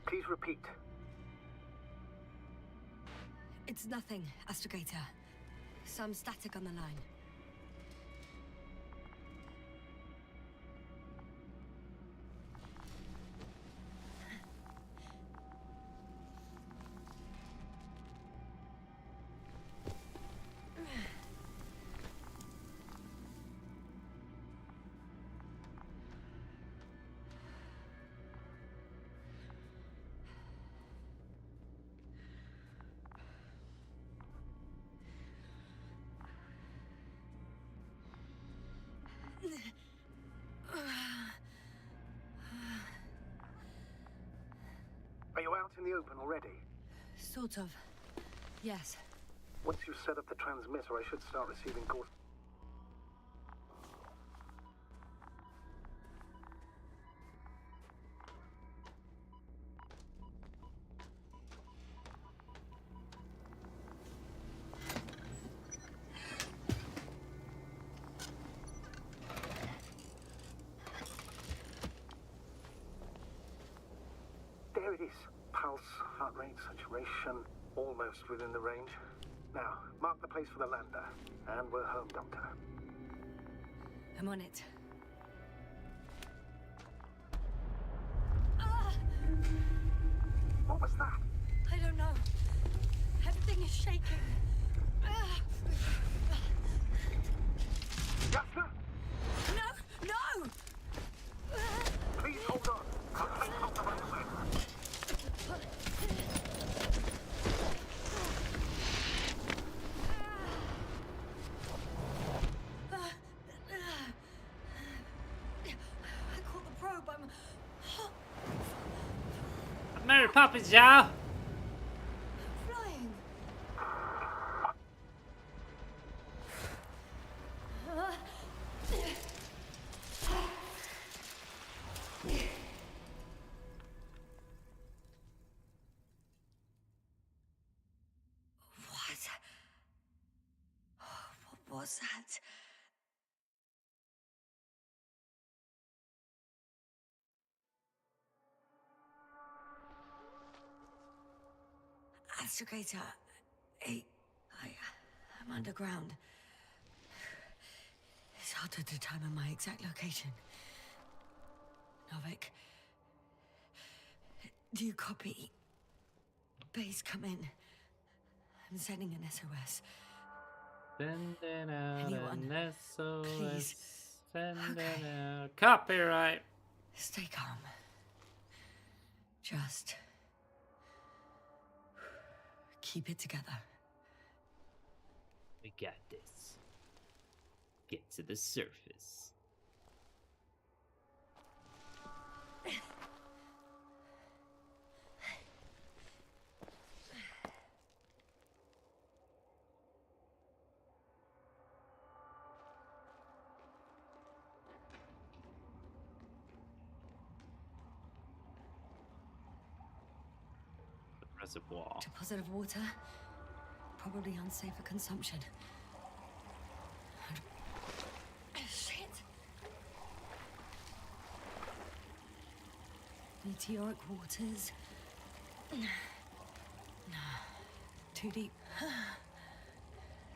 Please repeat. It's nothing, Astrogator. Some static on the line. Are you out in the open already? Sort of. Yes. Once you've set up the transmitter, I should start receiving calls. There it is. Pulse, heart rate, saturation, almost within the range. Now, mark the place for the lander. And we're home, Doctor. I'm on it. What was that? I don't know. Everything is shaking. Yasna! No! No! Please hold on. I'll take off the right away. I caught the probe. I'm... Mary Poppins, y'all. flying. What was that? Astrogator, I'm underground. It's hard to determine my exact location. Novik, do you copy? Base, come in. I'm sending an SOS. Sending out Anyone, an SOS. please. Sending Okay. out. Copyright. Stay calm. Just keep it together. We got this. Get to the surface. The reservoir. Deposit of water, probably unsafe for consumption. Shit! Meteoric waters, Too deep.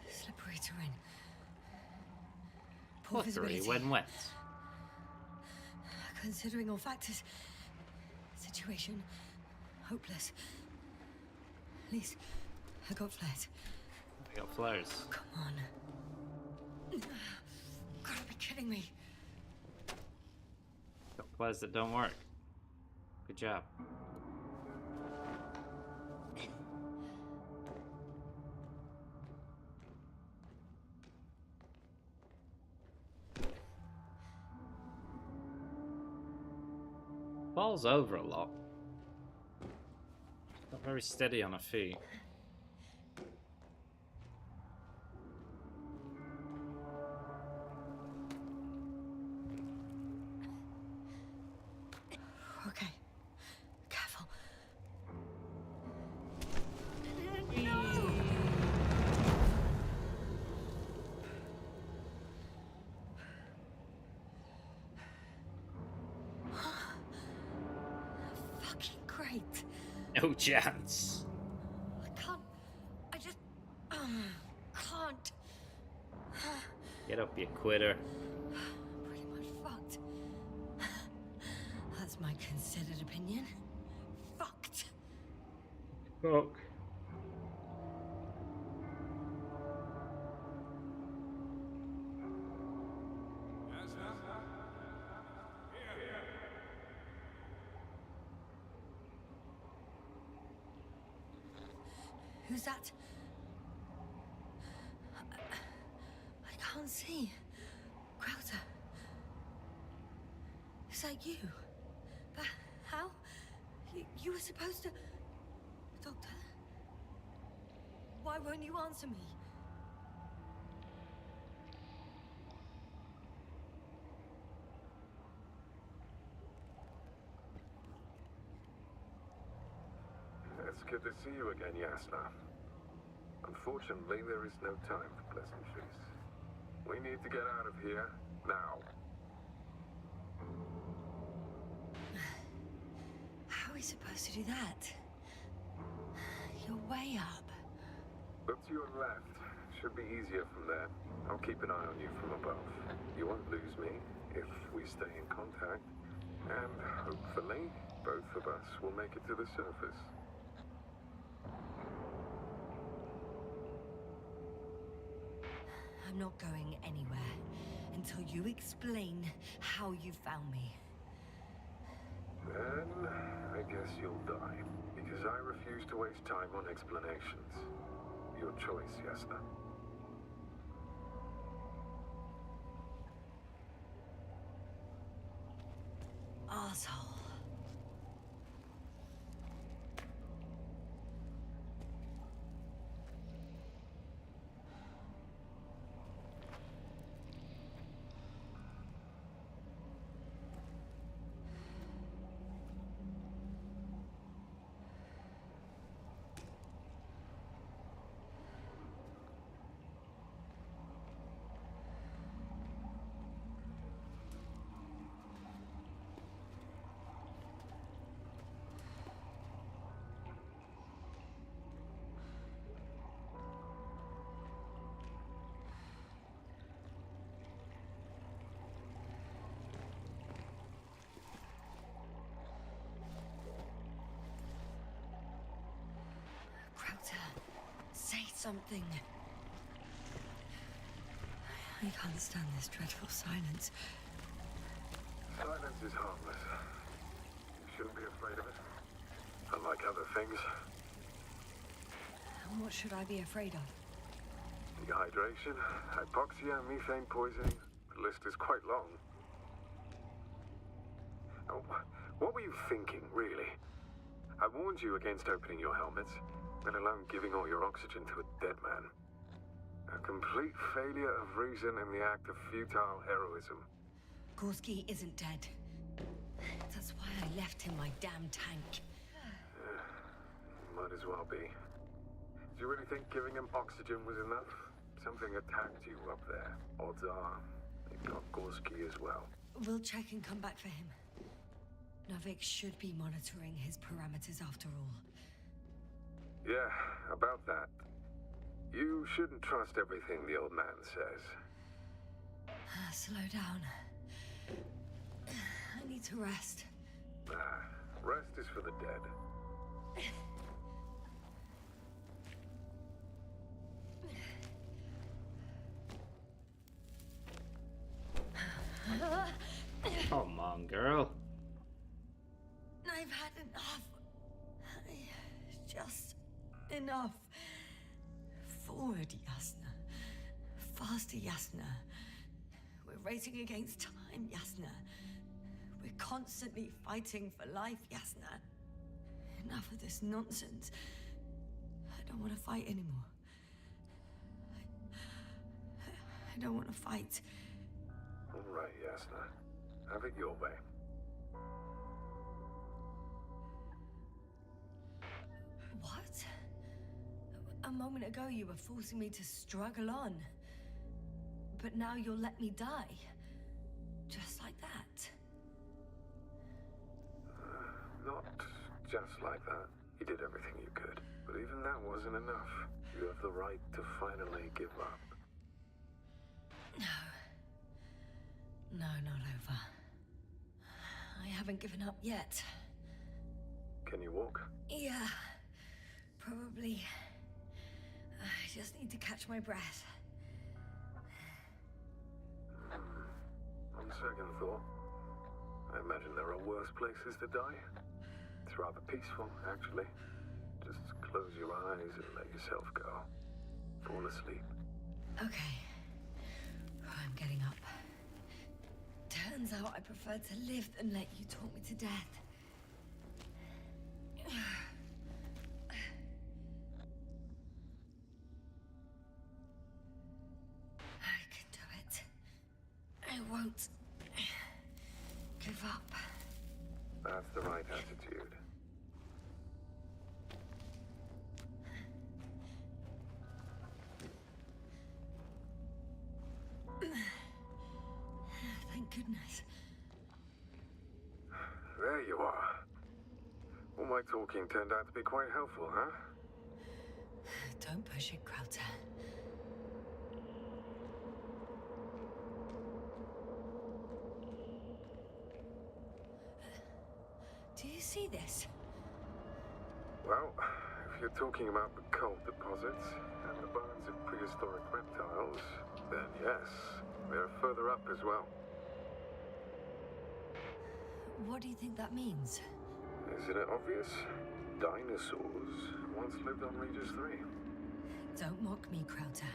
Slippery terrain. Poor Slippery visibility. when wet. Considering all factors, situation hopeless. At least I got flares. I got flares. Come on. Gotta be kidding me. Got flares that don't work. Good job. Falls over a lot. Not very steady on her feet. Okay. Careful. Fucking great. No chance. I can't. I just can't. Get up, you quitter. Pretty much fucked. That's my considered opinion. Fucked. Fuck. Who's that? I can't see. Crowther. Is that you? But how? You were supposed to... Doctor? Why won't you answer me? It's good to see you again, Yasna. Unfortunately, there is no time for pleasantries. We need to get out of here, now. How are we supposed to do that? You're way up. Look to your left. Should be easier from there. I'll keep an eye on you from above. You won't lose me if we stay in contact. And hopefully, both of us will make it to the surface. I'm not going anywhere until you explain how you found me. Then, I guess you'll die. Because I refuse to waste time on explanations. Your choice, Yasna. Arsehole. Crowther, say something. I can't stand this dreadful silence. Silence is harmless. You shouldn't be afraid of it. Unlike other things. And what should I be afraid of? Dehydration, hypoxia, methane poisoning. The list is quite long. Oh, what were you thinking, really? I warned you against opening your helmets, let alone giving all your oxygen to a dead man. A complete failure of reason in the act of futile heroism. Gorski isn't dead. That's why I left him my damn tank. Might as well be. Do you really think giving him oxygen was enough? Something attacked you up there. Odds are, it got Gorski as well. We'll check and come back for him. Novik should be monitoring his parameters after all. Yeah, about that. You shouldn't trust everything the old man says. Slow down. I need to rest. Rest is for the dead. Come on, girl. I've had enough. Just enough. Forward, Yasna. Faster, Yasna. We're racing against time, Yasna. We're constantly fighting for life, Yasna. Enough of this nonsense. I don't want to fight anymore. I don't want to fight. All right, Yasna. Have it your way. What? A moment ago you were forcing me to struggle on. But now you'll let me die. Just like that. Not just like that. You did everything you could. But even that wasn't enough. You have the right to finally give up. No. No, not over. I haven't given up yet. Can you walk? Yeah, probably. I just need to catch my breath. On second thought, I imagine there are worse places to die. It's rather peaceful, actually. Just close your eyes and let yourself go. Fall asleep. Okay. I'm getting up. Turns out I prefer to live than let you talk me to death. I can do it. I won't give up. That's the right attitude. Thank goodness. There you are. All my talking turned out to be quite helpful, huh? Don't push it, Krauter. Do you see this? Well, if you're talking about the coal deposits and the bones of prehistoric reptiles, then yes, they're further up as well. What do you think that means? Isn't it obvious? Dinosaurs once lived on Regis 3. Don't mock me, Krauter.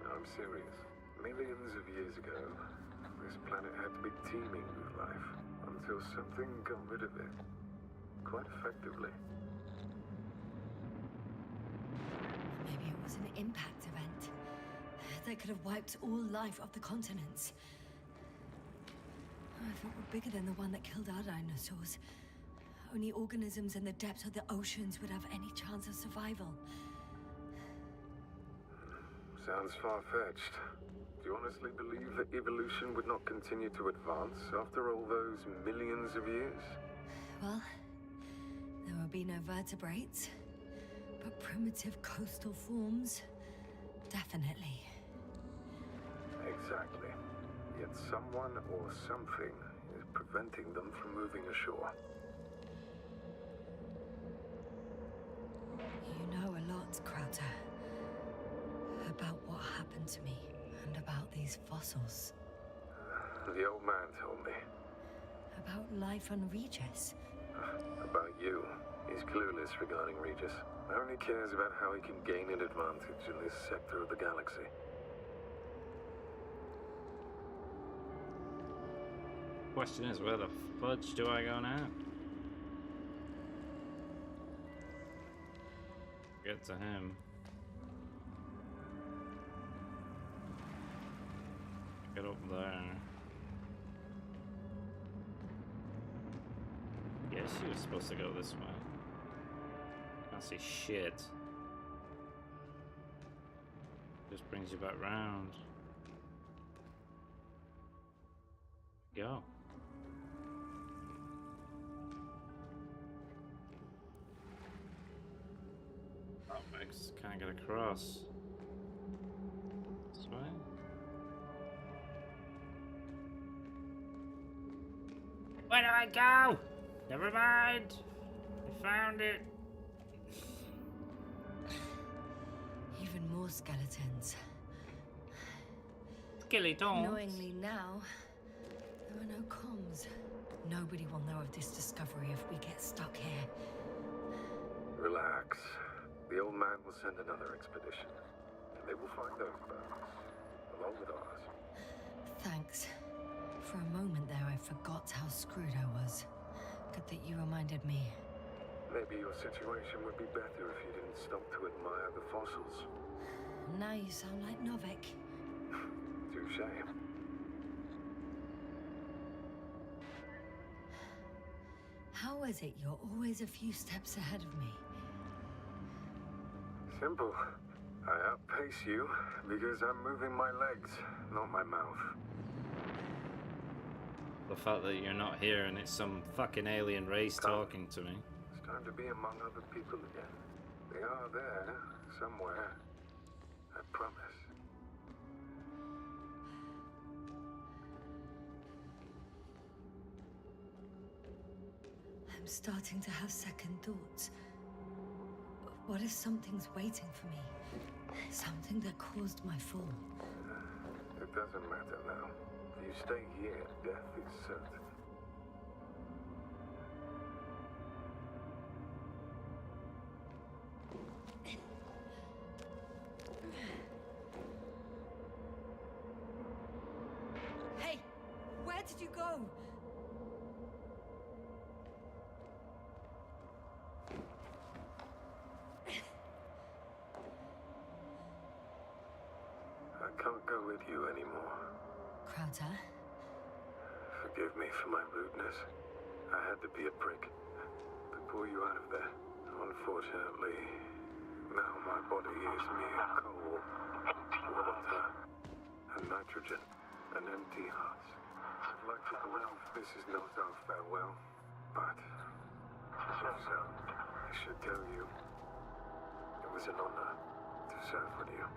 I'm serious. Millions of years ago, this planet had to be teeming with life until something got rid of it. Quite effectively. Maybe it was an impact event that could have wiped all life off the continents. If it were bigger than the one that killed our dinosaurs, only organisms in the depths of the oceans would have any chance of survival. Sounds far-fetched. Do you honestly believe that evolution would not continue to advance after all those millions of years? Well, there will be no vertebrates, but primitive coastal forms, definitely. Exactly. Yet someone or something is preventing them from moving ashore. You know a lot, Krauter. About what happened to me, and about these fossils. The old man told me. About life on Regis. About you. He's clueless regarding Regis. Only cares about how he can gain an advantage in this sector of the galaxy. Question is, where the fudge do I go now? Get to him. Get up there. Yeah, she was supposed to go this way. Can't see shit. Just brings you back round. Go. can't get across. This way? Where do I go? Never mind. I found it. Even more skeletons. Skeletons. Annoyingly now, there are no comms. Nobody will know of this discovery if we get stuck here. Relax. The old man will send another expedition. And they will find those bones, along with ours. Thanks. For a moment there, I forgot how screwed I was. Good that you reminded me. Maybe your situation would be better if you didn't stop to admire the fossils. Now you sound like Novik. Touche. How is it you're always a few steps ahead of me? Simple. I outpace you because I'm moving my legs, not my mouth. The fact that you're not here and it's some fucking alien race talking to me. It's time to be among other people again. They are there, somewhere. I promise. I'm starting to have second thoughts. What if something's waiting for me? Something that caused my fall? It doesn't matter now. If you stay here, death is certain. Hey! Where did you go? I can't go with you anymore. Crowder? Forgive me for my rudeness. I had to be a prick. To pull you out of there. Unfortunately, now my body is mere coal, water, and nitrogen, and empty hearts. I'd like to believe this is not our farewell, but if so, I should tell you, it was an honor to serve with you.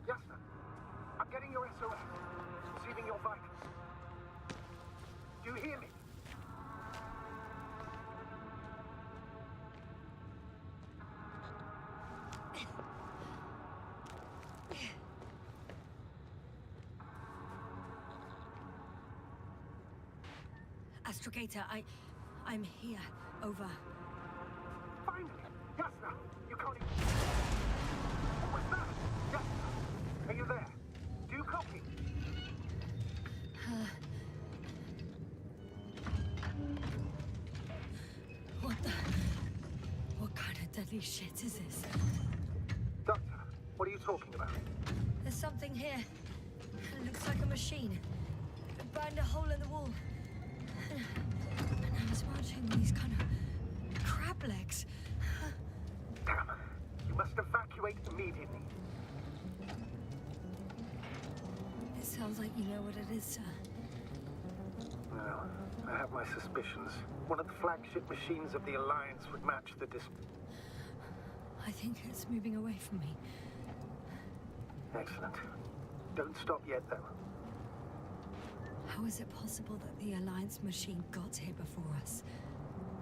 Yes, sir. I'm getting your SOS. Receiving your vitals. Do you hear me? Astrogator, I'm here. Over. Finally! Yes, sir. You can't even... What was that? Yes, sir. Are you there? Do you copy? What kind of deadly shit is this? Doctor, what are you talking about? There's something here. It looks like a machine. It burned a hole in the wall. And I was watching these kind of crab legs. Damn. You must evacuate immediately. It sounds like you know what it is, sir. Well, I have my suspicions. One of the flagship machines of the Alliance would match the I think it's moving away from me. Excellent. Don't stop yet, though. How is it possible that the Alliance machine got here before us?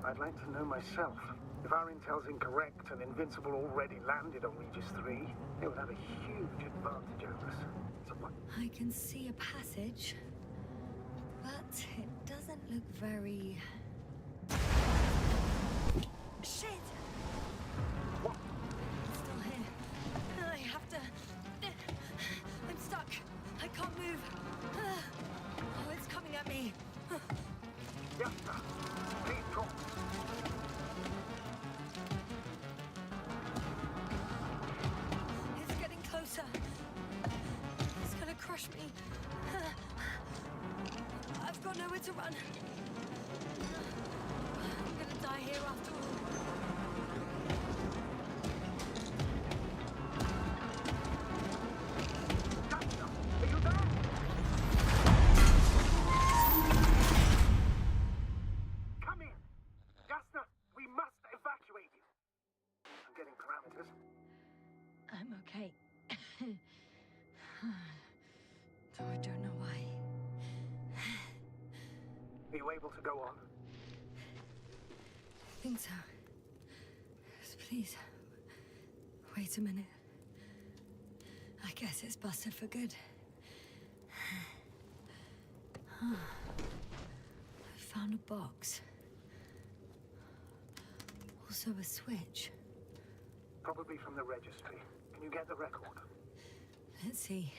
I'd like to know myself. If our intel's incorrect and Invincible already landed on Regis 3, it would have a huge advantage over us. So what? I can see a passage, but it doesn't look very... Shit! What? It's still here. I have to... I'm stuck. I can't move. Oh, it's coming at me. Yes, sir. Please talk. It's getting closer. It's gonna crush me. I've got nowhere to run. I'm gonna die here after all. Are you able to go on? I think so. Please. Wait a minute. I guess it's busted for good. I found a box. Also a switch. Probably from the registry. Can you get the record? Let's see.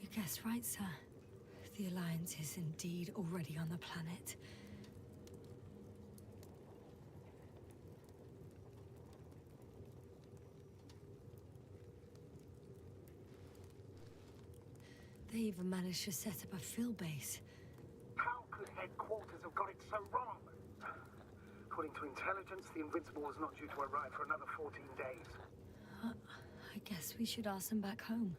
You guessed right, sir. The Alliance is indeed already on the planet. They even managed to set up a field base. How could headquarters have got it so wrong? According to intelligence, the Invincible was not due to arrive for another 14 days. I guess we should ask them back home.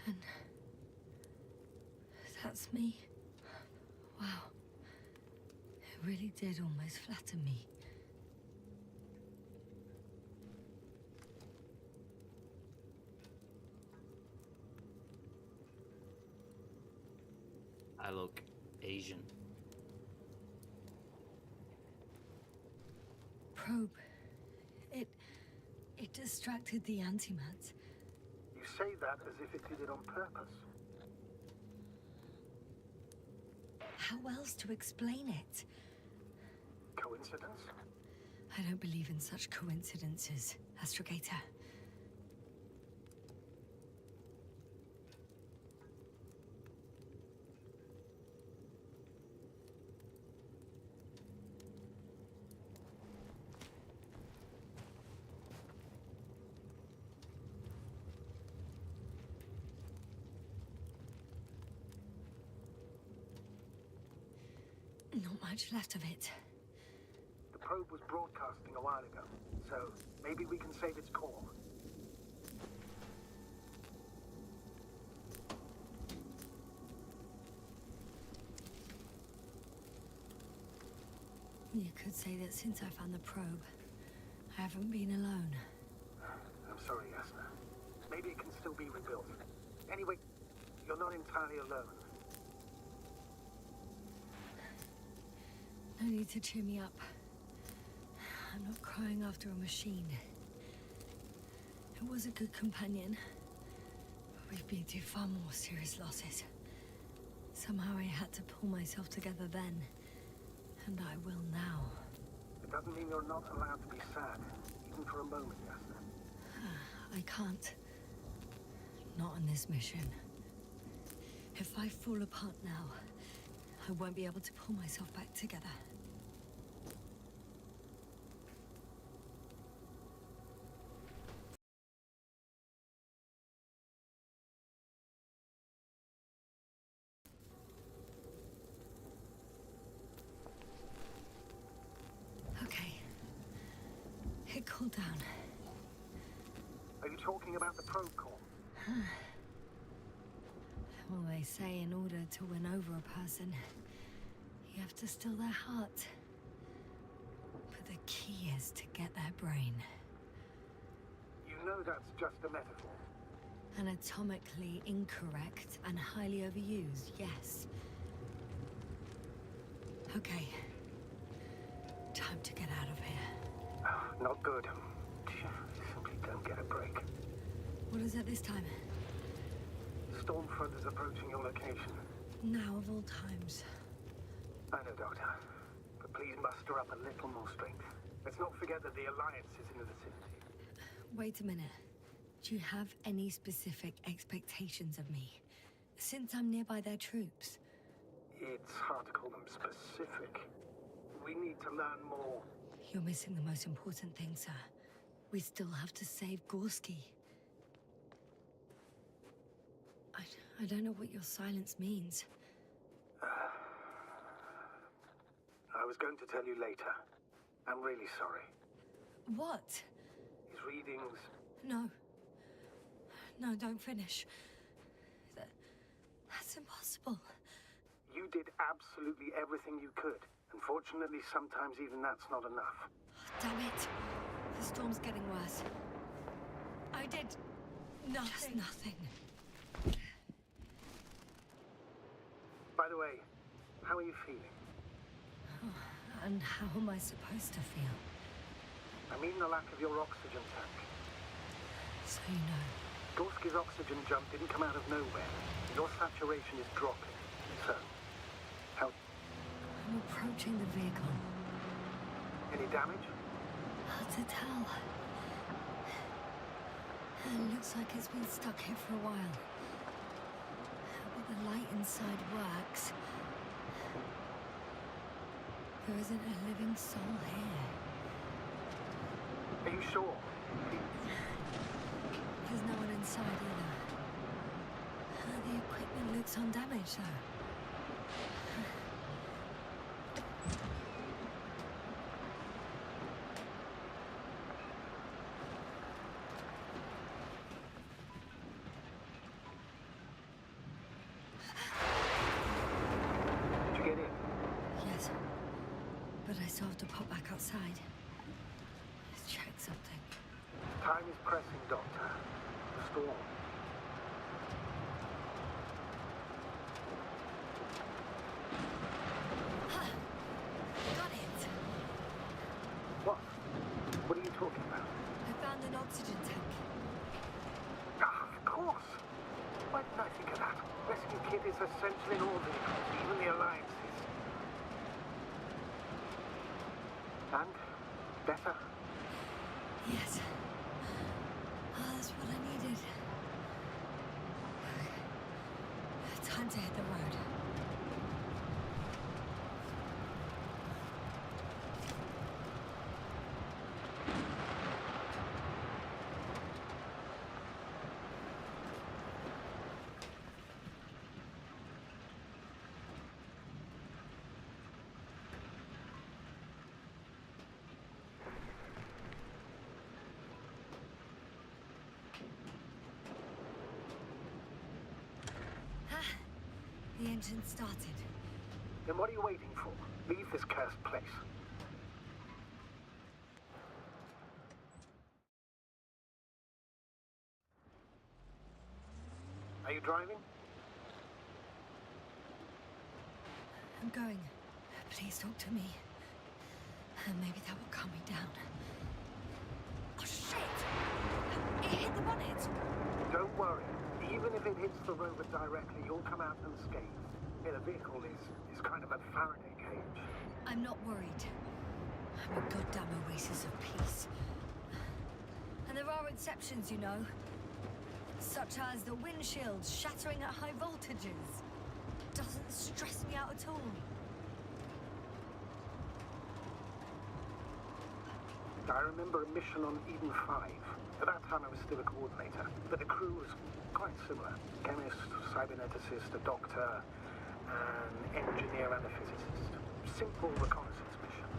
And that's me. Wow. It really did almost flatter me. I look Asian. Probe. It distracted the antimats. You say that as if it did it on purpose. How else to explain it? Coincidence? I don't believe in such coincidences, Astrogator. Not much left of it. The probe was broadcasting a while ago, so maybe we can save its call. You could say that since I found the probe, I haven't been alone. I'm sorry, Yasna. Maybe it can still be rebuilt. Anyway, you're not entirely alone. No need to cheer me up. I'm not crying after a machine. It was a good companion, but we've been through far more serious losses. Somehow I had to pull myself together then, and I will now. It doesn't mean you're not allowed to be sad, even for a moment, Yasna. I can't. Not on this mission. If I fall apart now, I won't be able to pull myself back together. Okay. It cooled down. Are you talking about the probe call? Well, they say in order to win over a person, you have to still their heart. But the key is to get their brain. You know that's just a metaphor. Anatomically incorrect and highly overused, yes. Okay. Time to get out of here. Not good. Simply don't get a break. What is it this time? Stormfront is approaching your location. Now of all times. I know, Doctor. But please muster up a little more strength. Let's not forget that the Alliance is in the vicinity. Wait a minute. Do you have any specific expectations of me? Since I'm nearby their troops. It's hard to call them specific. We need to learn more. You're missing the most important thing, sir. We still have to save Gorski. I don't know what your silence means. was going to tell you later. I'm really sorry. What? His readings... No. No, don't finish. That's impossible. You did absolutely everything you could. Unfortunately, sometimes even that's not enough. Damn it. The storm's getting worse. I did nothing. Just nothing. By the way, how are you feeling? And how am I supposed to feel? I mean the lack of your oxygen tank. So you know. Gorski's oxygen jump didn't come out of nowhere. Your saturation is dropping. So, how... I'm approaching the vehicle. Any damage? Hard to tell. It looks like it's been stuck here for a while. But the light inside works. There isn't a living soul here. Are you sure? There's no one inside either. The equipment looks undamaged, though. Did you get in? Yes. But I still have to pop back outside. Check something. Time is pressing, Doctor. The storm. Got it. What? What are you talking about? I found an oxygen tank. Ah, of course. Why didn't I think of that? Rescue kit is essential in all vehicles, even the Alliances. And? Better? Yes. Oh, that's what I needed. Time to hit the road. The engine started. Then what are you waiting for? Leave this cursed place. Are you driving? I'm going. Please talk to me. And maybe that will calm me down. Oh, shit! It hit the bonnet! Don't worry. Even if it hits the rover directly, you'll come out unscathed. Yeah, the vehicle is kind of a Faraday cage. I'm not worried. I'm a goddamn oasis of peace. And there are exceptions, you know. Such as the windshields shattering at high voltages. Doesn't stress me out at all. I remember a mission on Eden 5. At that time, I was still a coordinator, but the crew was quite similar. Chemist, cyberneticist, a doctor, an engineer and a physicist. Simple reconnaissance mission.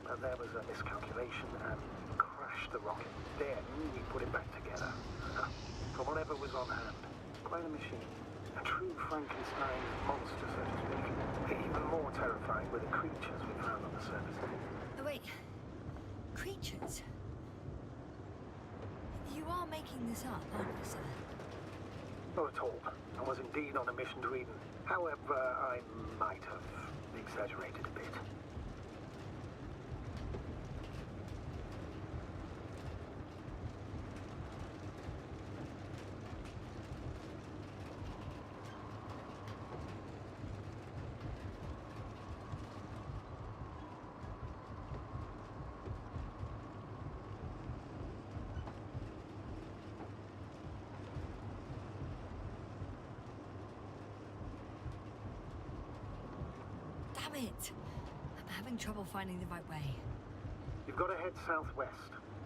But there was a miscalculation and crashed the rocket. Then we put it back together. From whatever was on hand. Quite a machine. A true Frankenstein monster, so to speak. Even more terrifying were the creatures we found on the surface. Oh, wait. Creatures? You are making this up, aren't you, sir? Not at all. I was indeed on a mission to Eden. However, I might have exaggerated a bit. Damn it! I'm having trouble finding the right way. You've got to head southwest.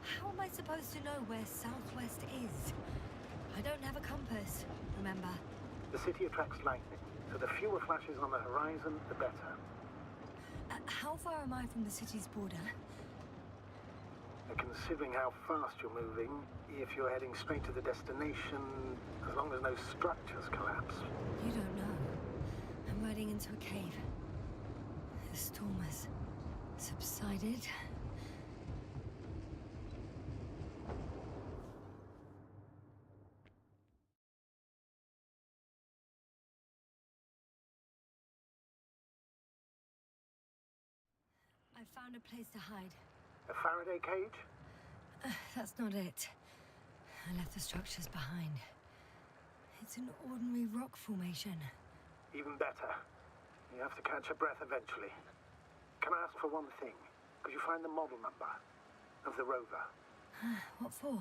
How am I supposed to know where southwest is? I don't have a compass, remember? The city attracts lightning, so the fewer flashes on the horizon, the better. How far am I from the city's border? Considering how fast you're moving, if you're heading straight to the destination, as long as no structures collapse. You don't know. I'm riding into a cave. The storm has subsided. I found a place to hide. A Faraday cage? That's not it. I left the structures behind. It's an ordinary rock formation. Even better. You have to catch your breath eventually. Can I ask for one thing? Could you find the model number of the rover? What for?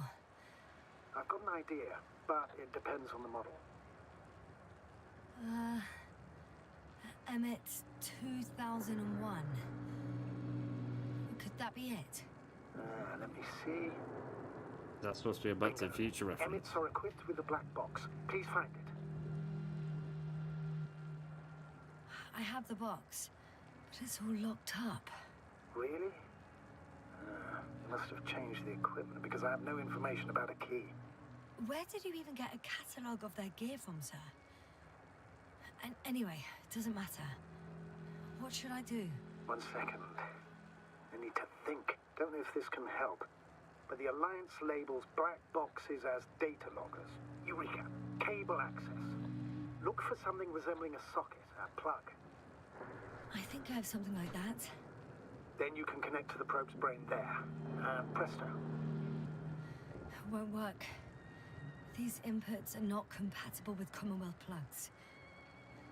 I've got an idea, but it depends on the model. Emmett 2001. Could that be it? Let me see. That's supposed to be a Back to the Future reference. Emmets are equipped with a black box. Please find it. I have the box, but it's all locked up. Really? You must have changed the equipment because I have no information about a key. Where did you even get a catalogue of their gear from, sir? And anyway, it doesn't matter. What should I do? 1 second. I need to think. Don't know if this can help. But the Alliance labels black boxes as data loggers. Eureka! Cable access. Look for something resembling a socket, a plug. I think I have something like that. Then you can connect to the probe's brain there. Presto. Won't work. These inputs are not compatible with Commonwealth plugs.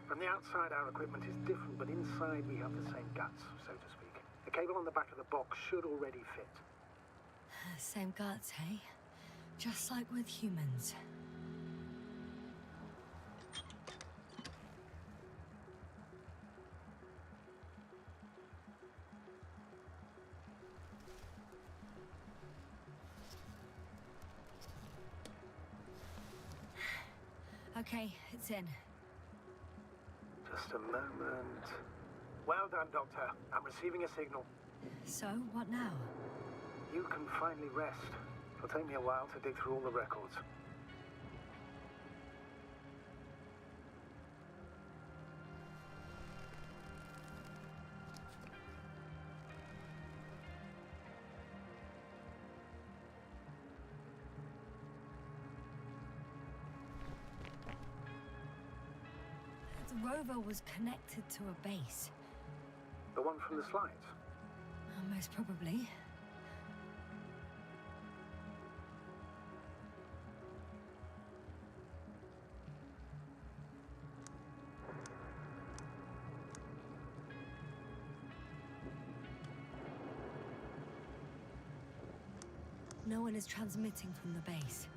From the outside, our equipment is different, but inside we have the same guts, so to speak. The cable on the back of the box should already fit. Same guts, hey? Just like with humans. Okay, it's in. Just a moment. Well done, Doctor. I'm receiving a signal. So, what now? You can finally rest. It'll take me a while to dig through all the records. The rover was connected to a base. The one from the slides? Most probably. No one is transmitting from the base.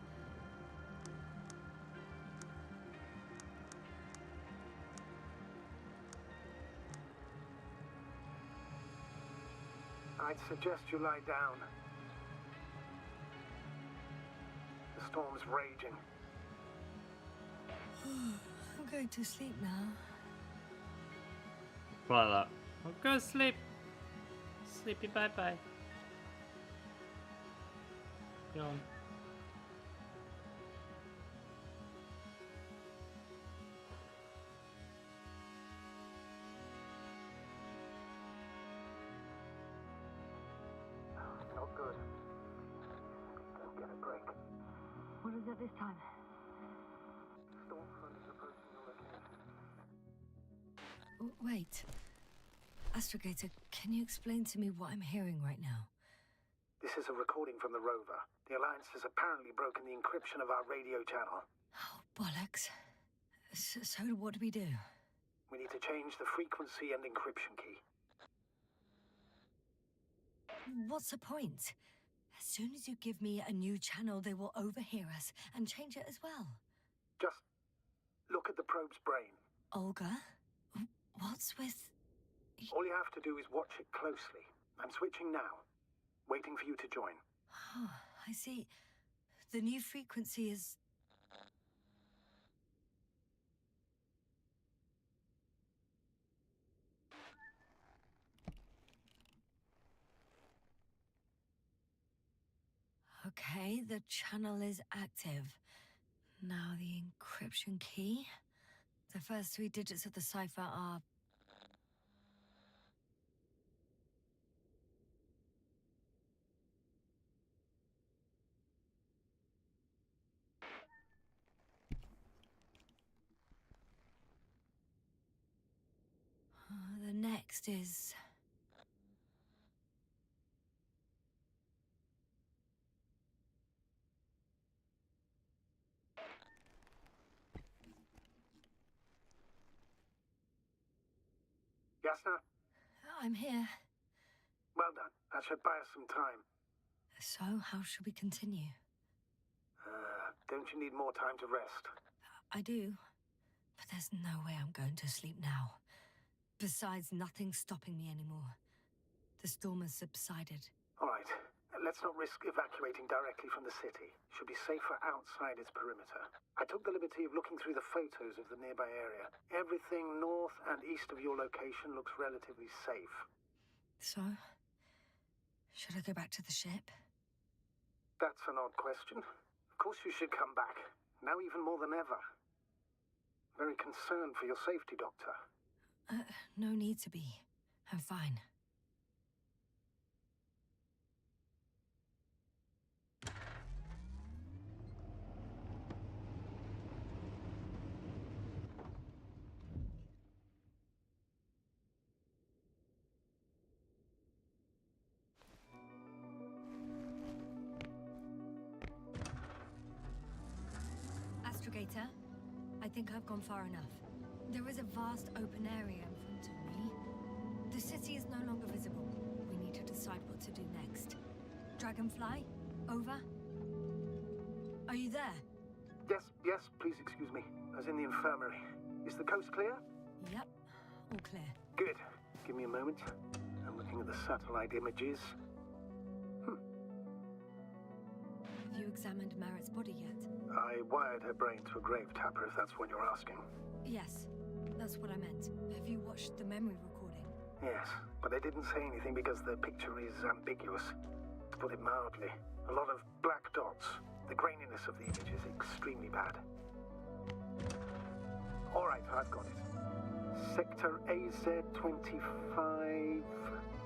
I'd suggest you lie down. The storm's raging. I'm going to sleep now. Like that. I'll go to sleep. Sleepy bye bye. Yawn. Not good. Don't get a break. What is it this time? Storm front is approaching your location. Wait. Astrogator, can you explain to me what I'm hearing right now? This is a recording from the rover. The Alliance has apparently broken the encryption of our radio channel. Oh, bollocks. So what do we do? We need to change the frequency and encryption key. What's the point? As soon as you give me a new channel, they will overhear us and change it as well. Just look at the probe's brain. Olga? What's with... All you have to do is watch it closely. I'm switching now. Waiting for you to join. Oh, I see. The new frequency is... The channel is active. Now the encryption key. The first 3 digits of the cipher are... the next is... Yasna, I'm here. well done. That should buy us some time. So, how should we continue? Don't you need more time to rest? I do. But there's no way I'm going to sleep now. Besides, nothing's stopping me anymore. The storm has subsided. All right. Let's not risk evacuating directly from the city. Should be safer outside its perimeter. I took the liberty of looking through the photos of the nearby area. Everything north and east of your location looks relatively safe. So, should I go back to the ship? That's an odd question. Of course you should come back. Now even more than ever. Very concerned for your safety, Doctor. No need to be. I'm fine. Astrogator, I think I've gone far enough. There is a vast open area in front of me. The city is no longer visible. We need to decide what to do next. Dragonfly, over. Are you there? Yes, please excuse me. I was in the infirmary. Is the coast clear? Yep, all clear. Good. Give me a moment. I'm looking at the satellite images. Have you examined Merritt's body yet? I wired her brain to a grave tapper, if that's what you're asking. Yes, that's what I meant. Have you watched the memory recording? Yes, but I didn't say anything because the picture is ambiguous. To put it mildly, a lot of black dots. The graininess of the image is extremely bad. All right, I've got it. Sector AZ-25...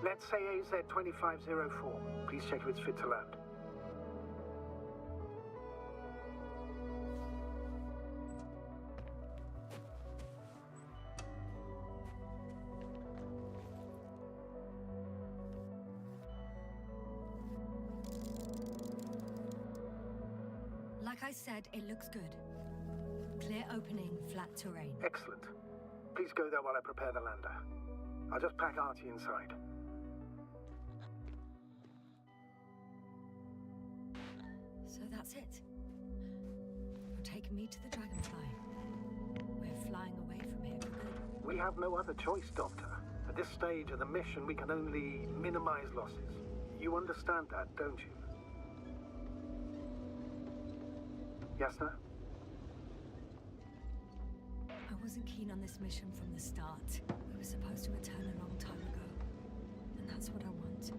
Let's say AZ-2504. Please check if it's fit to land. Like I said, it looks good. Clear opening, flat terrain. Excellent. Please go there while I prepare the lander. I'll just pack Artie inside. So that's it. You're taking me to the Dragonfly. We're flying away from here for good. We have no other choice, Doctor. At this stage of the mission, we can only minimize losses. You understand that, don't you? Yasna? I wasn't keen on this mission from the start. We were supposed to return a long time ago. And that's what I want. I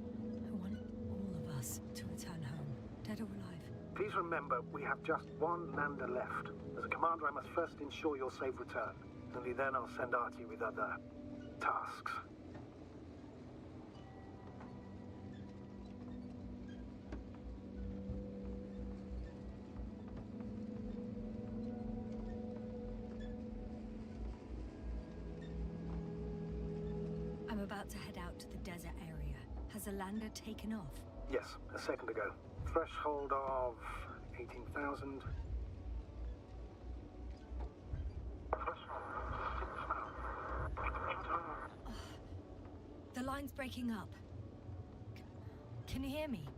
want all of us to return home, dead or alive. Please remember, we have just one lander left. As a commander, I must first ensure your safe return. Only then I'll send Artie with other tasks. I'm about to head out to the desert area. Has the lander taken off? Yes, a second ago. Threshold of 18,000. The line's breaking up. Can you hear me?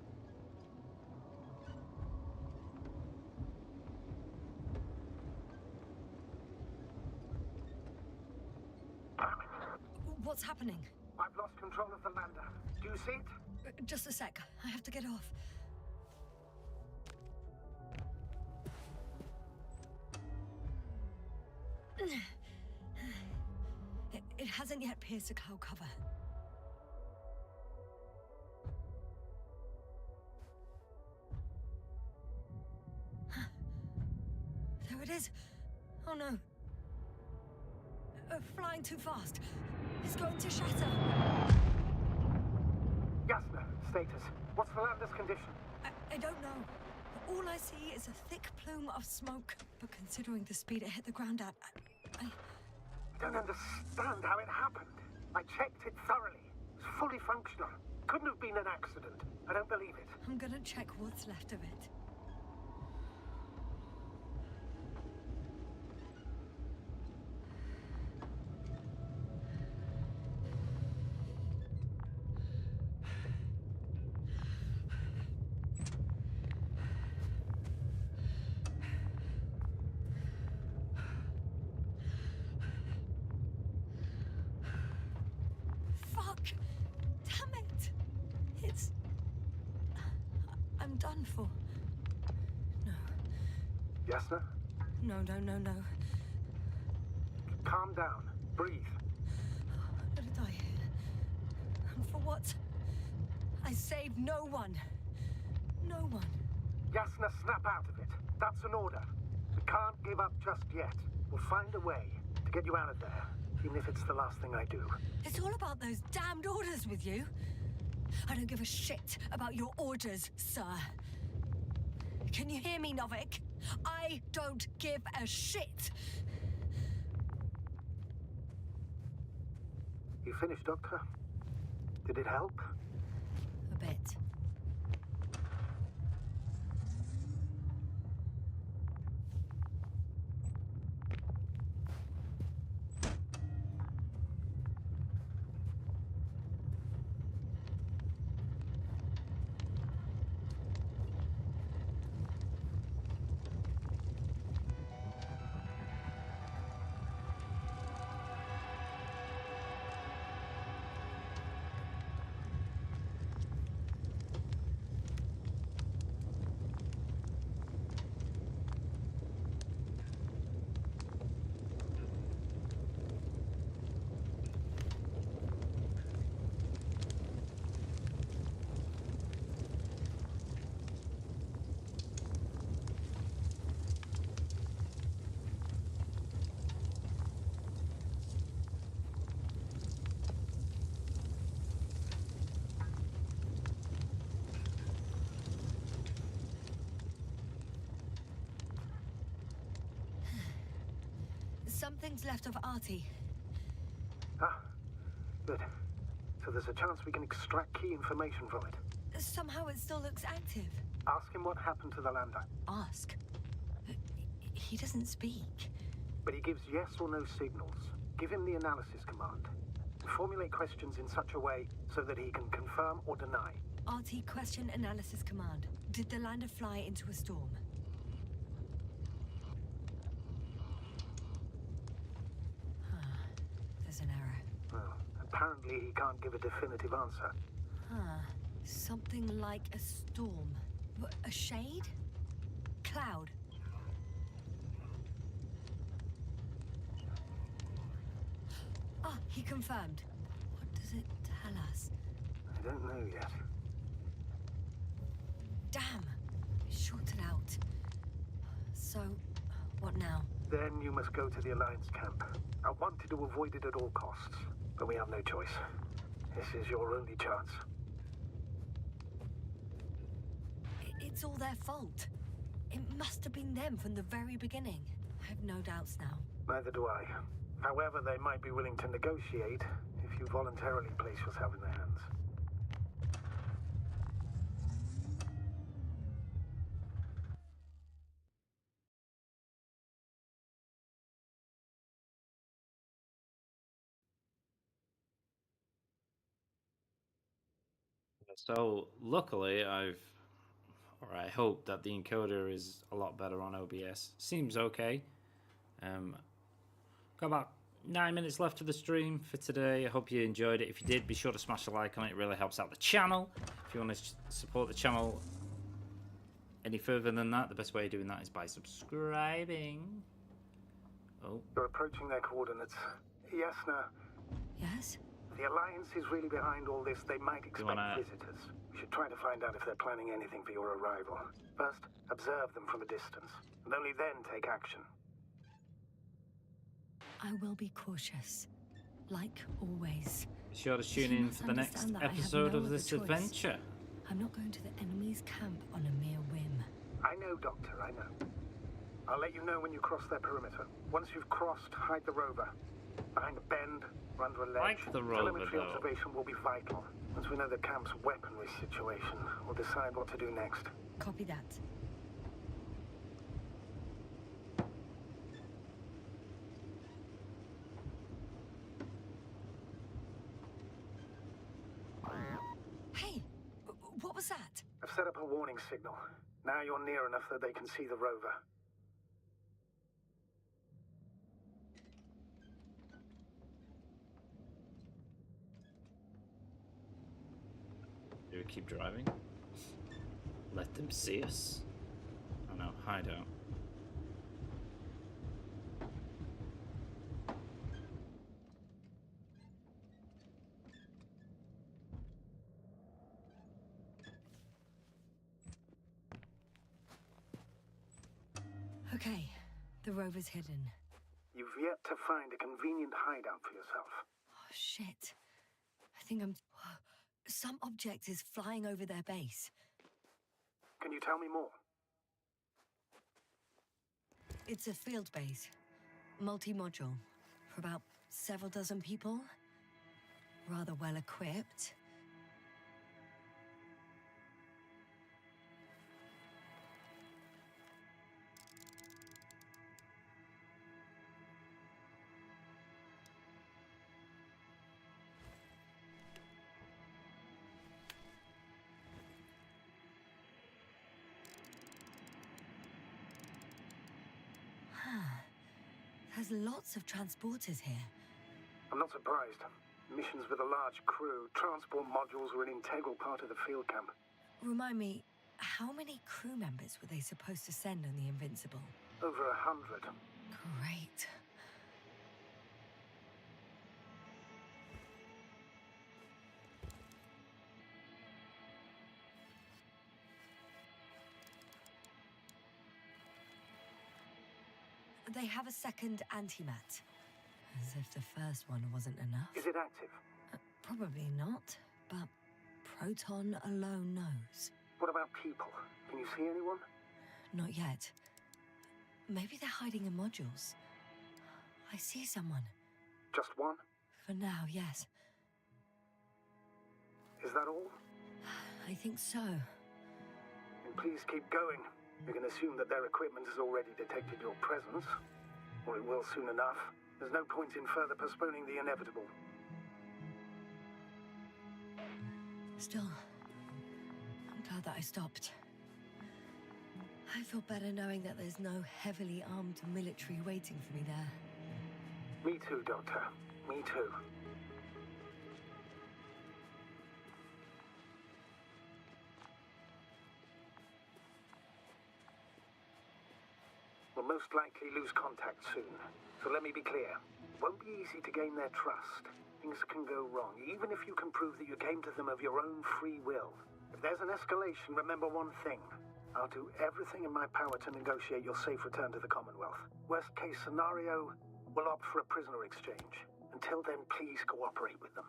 What's happening? I've lost control of the lander. Do you see it? Just a sec. I have to get off. It hasn't yet pierced the cloud cover. it is. Oh no. Flying too fast. It's going to shatter. Yasna, status. What's the lander's condition? I don't know. All I see is a thick plume of smoke. But considering the speed it hit the ground at, I don't understand how it happened. I checked it thoroughly. It's fully functional. Couldn't have been an accident. I don't believe it. I'm gonna check what's left of it. Fuck! Damn it! It's... I'm done for. No. Yasna, No. calm down. Breathe. I'm gonna die here. And for what? I saved no one. No one. Yasna, snap out of it. That's an order. We can't give up just yet. We'll find a way to get you out of there, even if it's the last thing I do. It's all about those damned orders with you. I don't give a shit about your orders, sir. Can you hear me, Novik? I don't give a shit. You finished, Doctor? Did it help? A bit. Something's left of Artie. Ah, good. So there's a chance we can extract key information from it. Somehow it still looks active. Ask him what happened to the lander. Ask. He doesn't speak. But he gives yes or no signals. Give him the analysis command. Formulate questions in such a way so that he can confirm or deny. RT question analysis command. Did the lander fly into a storm? There's an error. Well, apparently he can't give a definitive answer. Something like a storm. A shade? Cloud. Ah, he confirmed. What does it tell us? I don't know yet. Damn! Shorted out. So, what now? Then you must go to the Alliance camp. I wanted to avoid it at all costs, but we have no choice. This is your only chance. It's all their fault. It must have been them from the very beginning. I have no doubts now. Neither do I. However, they might be willing to negotiate if you voluntarily place yourself in their hands. So luckily, I hope that the encoder is a lot better on OBS. Seems okay. Got about 9 minutes left of the stream for today. I hope you enjoyed it. If you did, be sure to smash the like on it. It really helps out the channel. If you want to support the channel any further than that, the best way of doing that is by subscribing. Oh. You're approaching their coordinates. Yasna, Yes? If the Alliance is really behind all this, they might expect wanna- visitors. We should try to find out if they're planning anything for your arrival. First, observe them from a distance, and only then take action. I will be cautious, like always. Be sure to You tune in must for the next understand that I have episode no of other this choice. adventure. I'm not going to the enemy's camp on a mere whim. I know, Doctor, I know. I'll let you know when you cross their perimeter. Once you've crossed, hide the rover. Behind a bend, or under a ledge. Like the rover, Telemetry though. observation will be vital. Once we know the camp's weaponry situation, we'll decide what to do next. Copy that. Hey, what was that? I've set up a warning signal. Now you're near enough that they can see the rover. Do we keep driving? Let them see us. Oh no, hideout. Okay, the rover's hidden. You've yet to find a convenient hideout for yourself. Oh, shit. I think I'm... Some object is flying over their base. Can you tell me more? It's a field base. Multi-module. For about several dozen people. Rather well equipped. There's lots of transporters here. I'm not surprised. Missions with a large crew, transport modules were an integral part of the field camp. Remind me, how many crew members were they supposed to send on the Invincible? Over 100. Great. They have a second antimat. As if the first one wasn't enough. Is it active? Probably not, but Proton alone knows. What about people? Can you see anyone? Not yet. Maybe they're hiding in modules. I see someone. Just one? For now, yes. Is that all? I think so. Then please keep going. You can assume that their equipment has already detected your presence. Or it will soon enough. There's no point in further postponing the inevitable. Still, I'm glad that I stopped. I feel better knowing that there's no heavily armed military waiting for me there. Me too, Doctor. Me too. We'll most likely lose contact soon. So let me be clear. It won't be easy to gain their trust. Things can go wrong, even if you can prove that you came to them of your own free will. If there's an escalation, remember one thing. I'll do everything in my power to negotiate your safe return to the Commonwealth. Worst case scenario, we'll opt for a prisoner exchange. Until then, please cooperate with them.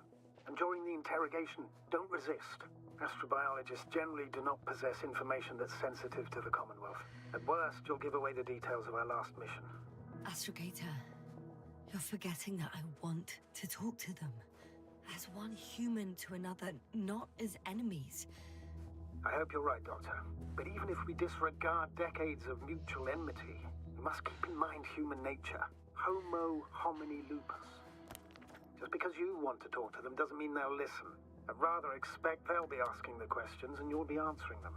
And during the interrogation, don't resist. Astrobiologists generally do not possess information that's sensitive to the Commonwealth. At worst, you'll give away the details of our last mission. Astrogator, you're forgetting that I want to talk to them. As one human to another, not as enemies. I hope you're right, Doctor. But even if we disregard decades of mutual enmity, we must keep in mind human nature. Homo homini lupus. Just because you want to talk to them doesn't mean they'll listen. I'd rather expect they'll be asking the questions and you'll be answering them.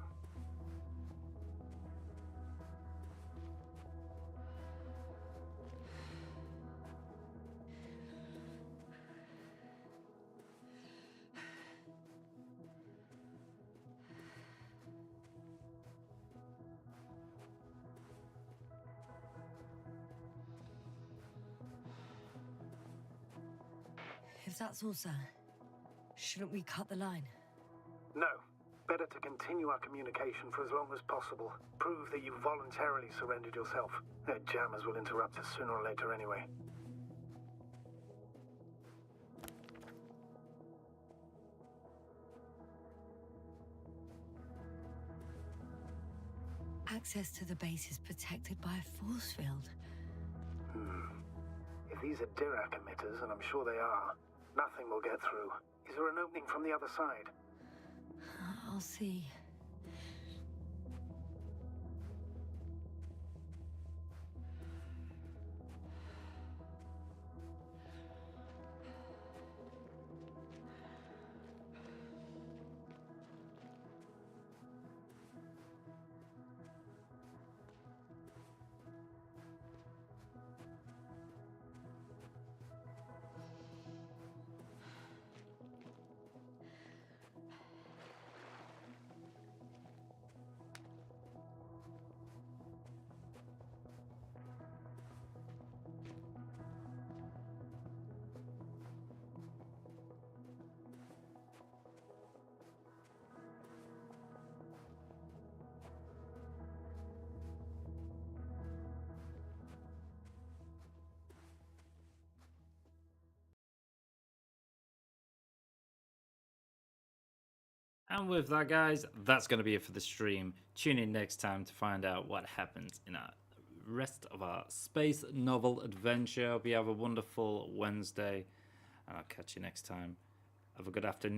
If that's all, sir, Shouldn't we cut the line? No. Better to continue our communication for as long as possible. Prove that you voluntarily surrendered yourself. Their jammers will interrupt us sooner or later anyway. Access to the base is protected by a force field. If these are Dirac emitters, and I'm sure they are, nothing will get through. Is there an opening from the other side? I'll see. And with that, guys, that's going to be it for the stream. Tune in next time to find out what happens in our rest of our space novel adventure. Hope you have a wonderful Wednesday, and I'll catch you next time. Have a good afternoon.